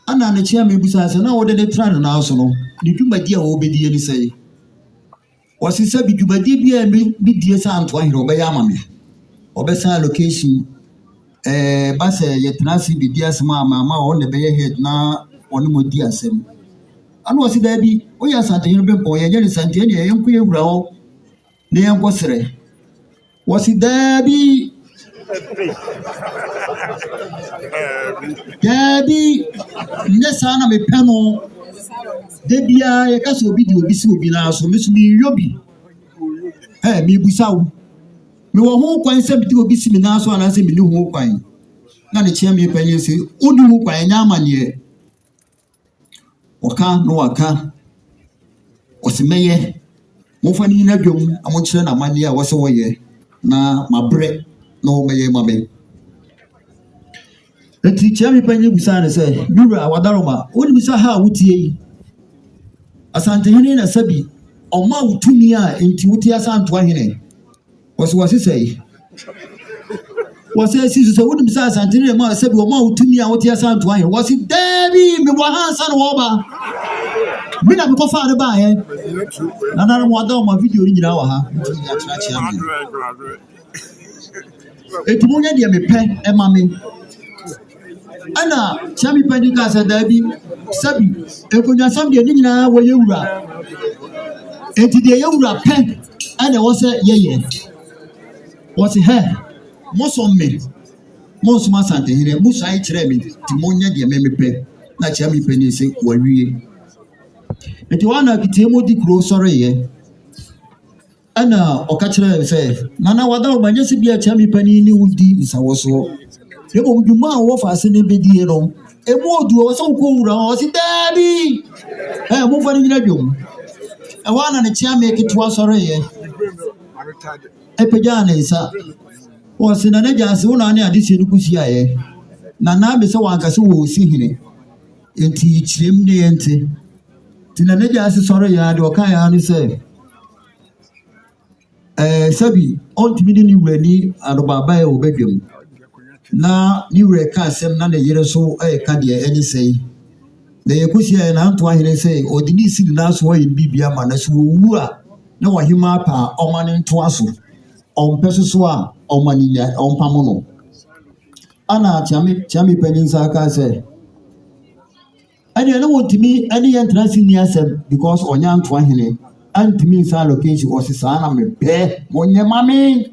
ana ne kyea me busaa sɛ na wode ne tena ne nan so no ne dwumadi a wɔbɛdie ne sɛ ɔse sɛ bi dwumadi bi a medie sɛ Antoahene ɔbɛyɛ ama me ɔbɛsan allocation ba sɛ yɛtena ase bɛdi asɛm a maama a ɔne bɛyɛ head na ɔne mɔdi asɛm ana ɔse daabi woyɛ Asantehene bɛmpɔ yɛnyɛ ne Asantehene deɛ yɛnkɔ yɛwura hɔ na yɛnkɔ serɛ wɔse daabi nyɛ saa na mepɛ no da biara yɛka sɛ obi de obi si obi naa so me so meyɔ bi mebusa wo mewɔ ho kwan sɛ mede obi si me naa so anaasɛ mene ho kwan na ne kyea me panyɛ sɛ wone ho kwan ɛnyɛ amanneɛ ɔka na waka ɔse mɛyɛ momfa no nyina dwom amonkyerɛ no amanneɛ a wɔsɛ wɔyɛ na mabrɛ na wɔmɛyɛ ma me nti kyea me panyɛ busaa ne sɛ Bira wadaroma wone bisa ha a wotie yi Asantehene na sɛbi ɔma wo tumi a nti wote asa Antoahene wɔse sɛ wɔse asi so sɛ wone bisa Asantehene ma sɛbi ɔma wo tumi a wote asa Antoahene wɔse daabi mebɔ ha ansa na wɔba me na mekɔfaa ne baeɛ nananom wadaroma video no nyinaa wɔ ha nti yɛakyerɛkyea me ɛti monyɛ deɛ mepɛ ɛma me ana kyea me pɛ ne kaa sɛ daabi sɛbi nkonnwasɛm deɛ ne nyinaa wɔyɛ wura enti deɛ yɛwura pɛ ɛna ɛwɔ sɛ yɛyɛ wɔse mosom me monsom Asantehene mosuae kyerɛ me nti monyɛ deɛ memepɛ na kyea me pɛ ne sɛ wawie nti wɔana keteɛ mu di kuro sɔreeɛ ɛna ɔka kyerɛ sɛ nana wada wo manyɛ sɛ bia kyea me pɛ ne wodi nsawɔsoɔ na mmom dwuma a wɔfa ase ne bɛdie no ɛmu oduo wɔ sɛ wokɔ wura hɔ ɔse daabi momfa no nyina dwom ɛwɔ ana ne kyea me ketewa sɔreeɛ ɛpagyaa ne nsa wɔse na n'agya ase wo na ne adehyeɛ no kɔhyiaeɛ na naa me sɛ wankasɛ wɔ ɔsi hene enti kyerɛm ne yɛnte Tina Neja sorry ya do kaya ni say sabi on timidi ni wrani adobaba e obedwam na ni wre ka asem na ne yere so ka de ani say na yekusia na Antoahene say odini sidi na so yin bibia ma na so wu a na wahima pa omane nto aso ompeso so a omani nya ompamo no ana tiami peninsa ka say ani na wontimi ani entrance ni asem because onya Antoahene antimi sa location osisa na me be monye mame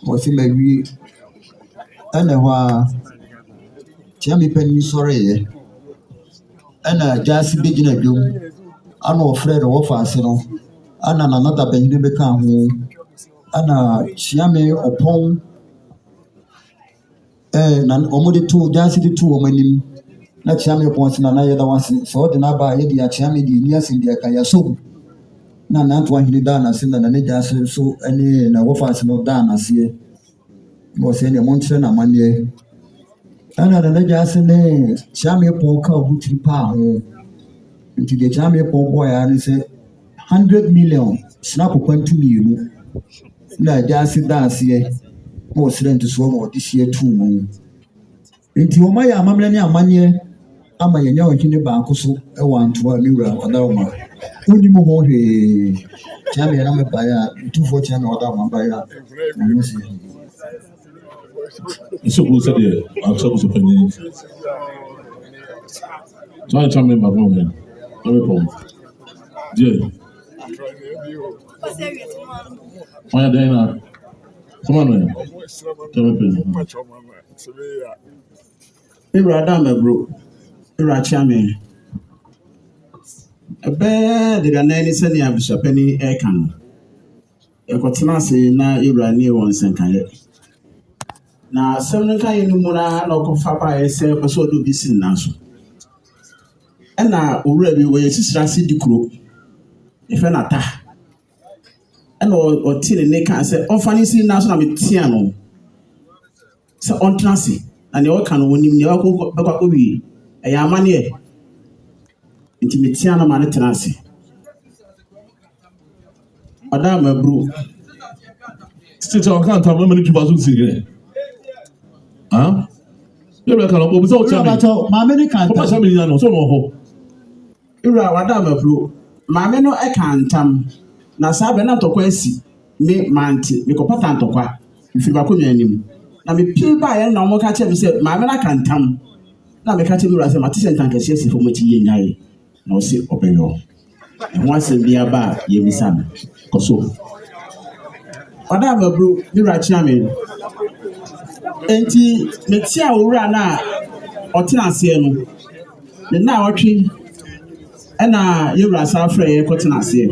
osi mawi ana wa tiami penin sorry ana jasi begina dum ana ofred wo faase no ana nanata behine beka ho ana tiami opon na omode to jasi de to omanim na tiami opon sina na yeda wase so de na ba yedi ya tiami di ni asin dia kan ya so na Antoahene da na sin na ne jasi so ani na wo faase no da na se mo se ne montre na manye ana na jasi ne tiami opon ka obuti pa ho nti de tiami opon boy ani se 100 million snap kwantu mienu na jasi da se mo se nti so mo de sie tu mu nti o ma ya amamle ne amanye ama yenya ohine ba akoso e wa ntoa miwura odawma oni mo ho he tiami na me ba ya 24 tiami odawma ba ya no se So who said it? I'm supposed to pay you. So I tell me my problem. Let me come. Yeah. Oh, yeah, Dana. Come on, man. Tell me, please. Ibra dama bro. Ibra chiame. Ebe de na ni sani abisapani e kan. E kwatena se na Ibra ni won senkaye. Na asɛm no ka yɛ no mu na ɔkɔfa ba yɛ sɛ ɔsɛ ɔdo bi si na so ɛna owura bi wɔyɛ sisira si di kuro ɛfɛ na ta ɛna ɔte ne ka sɛ ɔfa ne si na so na metia no sɛ ɔntena se na nea ɔka no wɔnim nea bɛkɔ akɔwie ɛyɛ amanneɛ nti metia no ma ne tena ase ɔda maburo State ɔka ntam mɛma ne twiba so si yɛ Yɛbɛ kan ɔbɔ bisa ɔkyɛ mi. Maame ne kan tam. Ɔba kyɛ mi nya no so no hɔ. Ewura wada maburo. Maame no ɛka ntam na saa bɛ na ntɔkwa asi me mante me kɔpata ntɔkwa mfiri ba konwa anim. Na me pie ba yɛ na ɔmo ka kyɛ mi sɛ maame na ka ntam na me ka kyɛ mi wura sɛ mate sɛ ntankɛse asi fo mo ti yɛ nyae na ɔse ɔbɛyɔ. Ɛho asɛm bi aba yɛ bisa me kɔso. Wada maburo mi wura kyerɛ me. Enti metia owura na ɔtena aseɛ no ne na ɔtwe ɛna yɛwura sa frɛ yɛ kɔtena aseɛ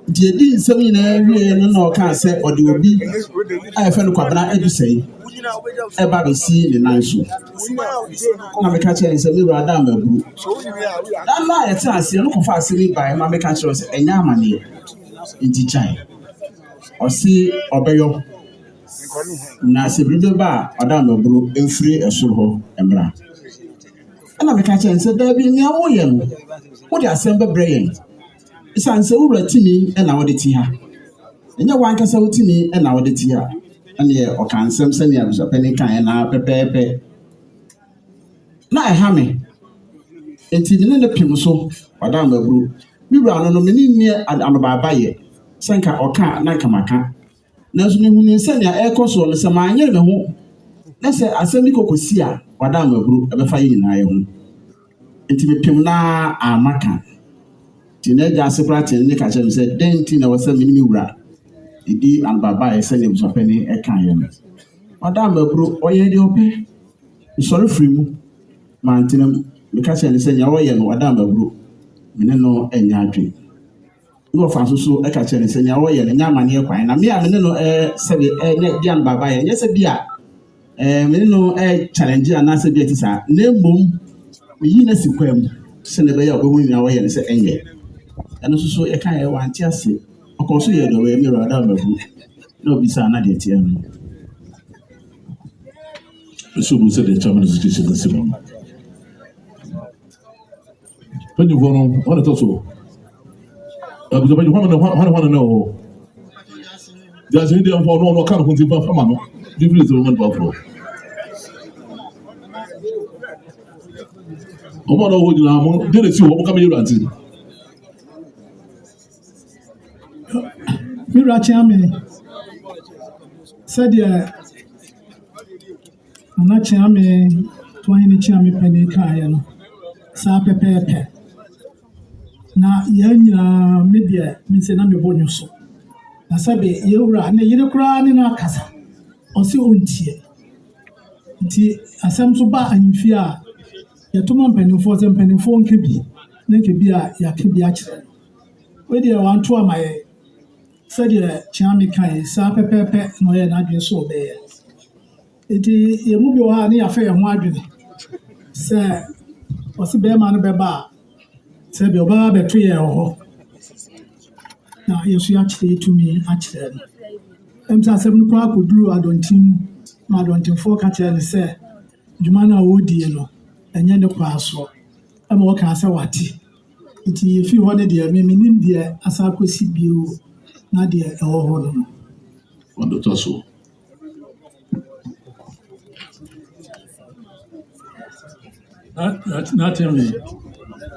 nti edi nsɛm nyinaa wie no na ɔka sɛ ɔde obi a yɛfɛ no kwabena adusɛe ɛba bɛsi ne nan so na meka kyerɛ sɛ mewura da maburu da no a yɛtena aseɛ no kɔfa ase ne bae ma meka kyerɛ sɛ ɛnyɛ amanneɛ nti gyae ɔse ɔbɛyɔ na sɛ biribi ba a ɔda maburu mfiri ɛsoro hɔ mmra ɛna meka kyerɛ sɛ daabi nea woyɛ no wode asɛm bɛbrɛ yɛn ɛsiane sɛ wowura timi ɛna wode te ha ɛnyɛ wankasa wo timi ɛna wode te ha ɛneɛ ɔka nsɛm sɛnea abusapɛni kaeɛ na pɛpɛɛpɛ na ɛha me enti mene ne pem so ɔda maburu me wura no mene nni anobaaba yɛ sɛ nka ɔka na nka maka nanso mehunu sɛnea ɛrekɔ soɔ no sɛ maanyere me ho na sɛ asɛm bi kɔkɔsi a wada maburu ɛbɛfa yɛ nyinaa yɛ ho nti mepem na amaka nti na agya ase koraa te ne ka kyerɛ me sɛ dɛn nti na wɔsɛ me ne me wura ɛdi anobaba yɛ sɛnea abusapɛni ɛkaeɛ no wada maburu ɔyɛ deɛ ɔpɛ nsɔre firi mu mantenam meka kyerɛ ne sɛ nea wɔyɛ no wada maburu mene no ɛnyɛ adwene no fa so e ka kyerɛ sɛ nya wɔyɛ ne nya amanneɛ kwan na me a mene no sɛbe ne di an baba yɛ nyɛ sɛ bia mene no challenge ana sɛ bia ti sa na mmom yi na sikwam sɛ ne bɛyɛ ɔbɛhu nya wɔyɛ ne sɛ ɛnyɛ ɛno so e ka yɛ wante ase ɔkɔ so yɛ dɔwɛ me rada mabu na obi sa na de tie no so bu sɛ de chairman association Penny Vono, what a tosso. I was about one know. There's an Indian for no kind of thing for Famano. Give me the woman Buffalo. Omo wo nyina mo de si wo ka me yura nti Mira Chame said ya na Chame Antoahene Chame pani kaya no sa pepepe na ya nyina media me se na me bonyo so na sabe yewura na yire kura ne na kasa o se ontie nti asem so ba anfi a yɛtoma mpanimfoɔ sɛ mpanimfoɔ nke bi na nke bi a yɛake bi akyerɛ we deɛ wanto ama yɛ sɛdeɛ Kyame kae saa pɛpɛɛpɛ na ɔyɛ n'adwene so ɔbɛyɛ nti yɛmu bi wɔ ha ne yɛafa yɛn ho adwene sɛ ɔse bɛrima no bɛba a sɛ bi ɔbɛba bɛto yɛn wɔ hɔ na yɛso yɛakyerɛ yɛtumi akyerɛ no ɛm sɛ asɛm no koraa kɔduru adɔnten ma adɔntenfoɔ ka kyerɛ no sɛ dwuma no a wɔredie no ɛnyɛ ne kɔ aso ɛma wɔka sɛ wate nti yɛfi hɔ no deɛ menim deɛ asa akɔsi bio na deɛ ɛwɔ hɔ no no ɔdɔtɔ so na tell me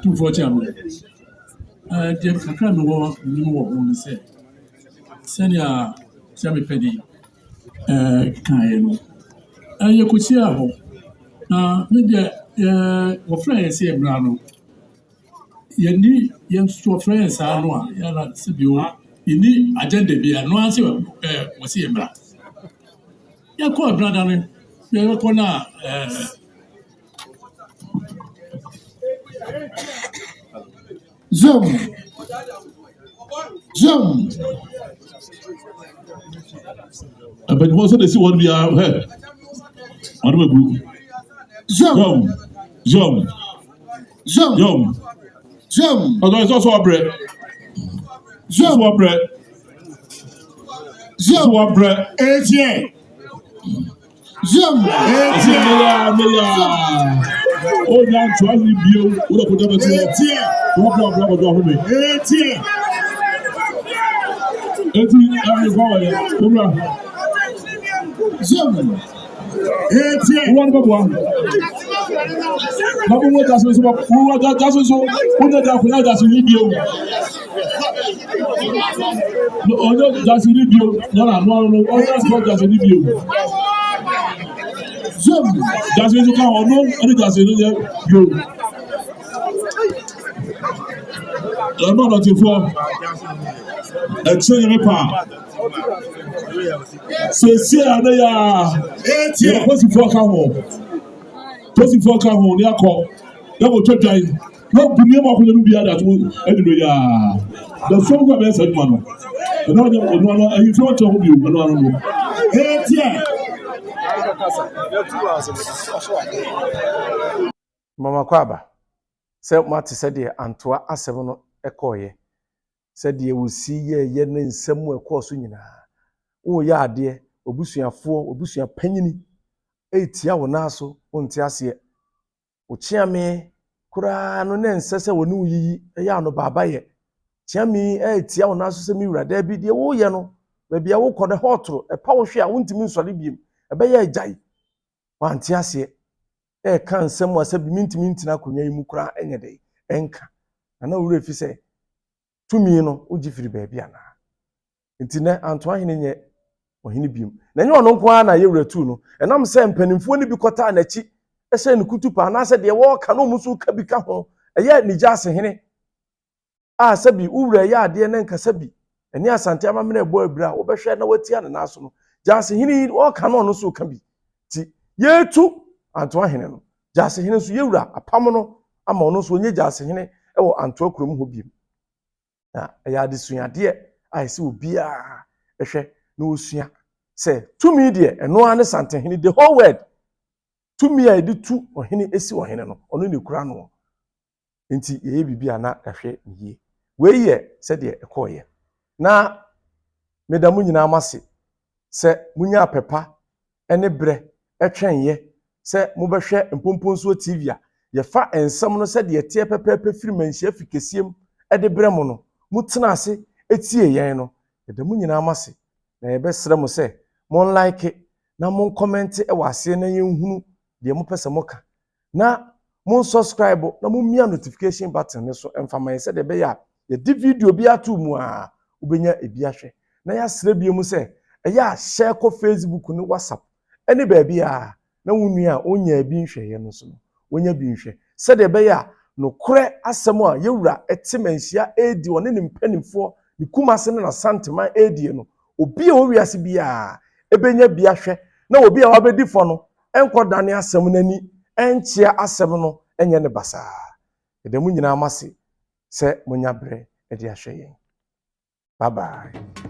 two forty am deɛ kakra me wɔ nim wɔ ho ne sɛ sɛnea sɛ mepɛ de kaeɛ no yɛkɔhyia hɔ na me deɛ wɔfrɛ yɛ sɛ mmara no yɛni yɛnso wɔfrɛ yɛ saa no a yɛla sɛ bio yɛni agenda bi a no ase wɔsi yɛ mmara yɛkɔ abrada no yɛkɔ no a Zoom. But also they see what we are here. What do we do? Zoom. Although it's also a bread. Zoom. ATM. Zoom. Oh, now to only be what put them ATM. What ATM. Zoom. One by one. Now, what does this work? What does this work? What does it need you? No, does it need you? No, what does it need you? Zoom. Does it come or no? And does it need you? I'm not for a chain power. Say, they are 80. What's the fuck home? They are called. That will try. No, the name of the Nubia that will anyway. The song of Essay Man. And if you want to hold you, I don't know. 80. Mama Kwaba. Sɛ mate sɛ deɛ antoa asɛm no ɛkɔɔyɛ sɛ deɛ wosi yɛ ne nsɛm ɛkɔɔ so nyinaa woyɛ adeɛ obusua panyini etia wo naaso wonte aseɛ Kyame koraa no ne nsɛ sɛ wone uyiyi ɛyɛ ano baaba yɛ Kyame etia wo naaso sɛ mi wurada bi deɛ woyɛ no baabi a wokɔ ne hɔtoro ɛpa wo hwe a wontimi nsɔre biem ɛbɛyɛ agyae wante aseɛ kan nsɛm a sɛ bi mintimi ntina akonya yi mu kura enye de enka na wure fi sɛ tumi no ogi firi baabi ana nti na Antoahene nye ohene biem na nye ono nko na ye wuratu no enam sɛ mpanimfo ni bi kɔta na chi ɛsɛ ne kutupa na sɛ de wo ka no musu ka bi ka ho ɛyɛ ne gyase hene a sɛ bi wura yɛ ade ne nka sɛ bi ɛne asante amamena ɛbɔ Abira wo bɛhwɛ na watia ne naso no gyase hene wo ka no so ka bi ti yetu Antoahene no gyase hene so yewura apam no ama ono so onye gyase hene ɛwɔ Antoa kurom ho biem na ɛyɛ adesuade a ɛsɛ obi a ɛhwɛ na osua sɛ tumi deɛ ɛno ane sante hene the whole world tumi a ɛde tu ɔhene esi ɔhene no ɔno ne kura no nti yɛyɛ bibi a na ɛhwɛ yie wei yɛ sɛ deɛ ɛkɔɔyɛ na medamu nyinaa mase sɛ munya apepa ɛne brɛ ɛtwɛnyɛ sɛ mobɛhwɛ Mpomponsuo TV a yɛfa ensɛm no sɛ de tie pɛpɛpɛ firi manhyia fi kesiem de brɛ mo no mutena ase etie yɛn no yɛda mu nyinaa mase na yɛbɛsrɛ mo sɛ mon like na mon comment wɔ ase na yɛnhunu deɛ mo pɛ sɛ mo ka na mon subscribe na mon mia notification button ne so mfama yɛ sɛ de bɛyɛ a yɛdi video bi ato mu a wobɛnya ebi ahwɛ na yɛasrɛ bi mu sɛ ɛyɛ a share kɔ Facebook ne WhatsApp ɛne baabi a na wo nua a onya bi nhwɛyɛ no so no wonya bi nhwɛ sɛ de bɛyɛ a no korɛ asɛm a yɛwura ɛte manhyia edi ɔne ne mpanimfoɔ ne kumase ne na santema edi no obi a owiase bi a ebenya bi ahwɛ na obi a wabɛdi fɔ no ɛnkɔdane asɛm n'ani ɛnkyea asɛm no ɛnyɛ ne basaa ɛda mu nyinaa mase sɛ monya brɛ ɛde ahwɛ yɛn bye bye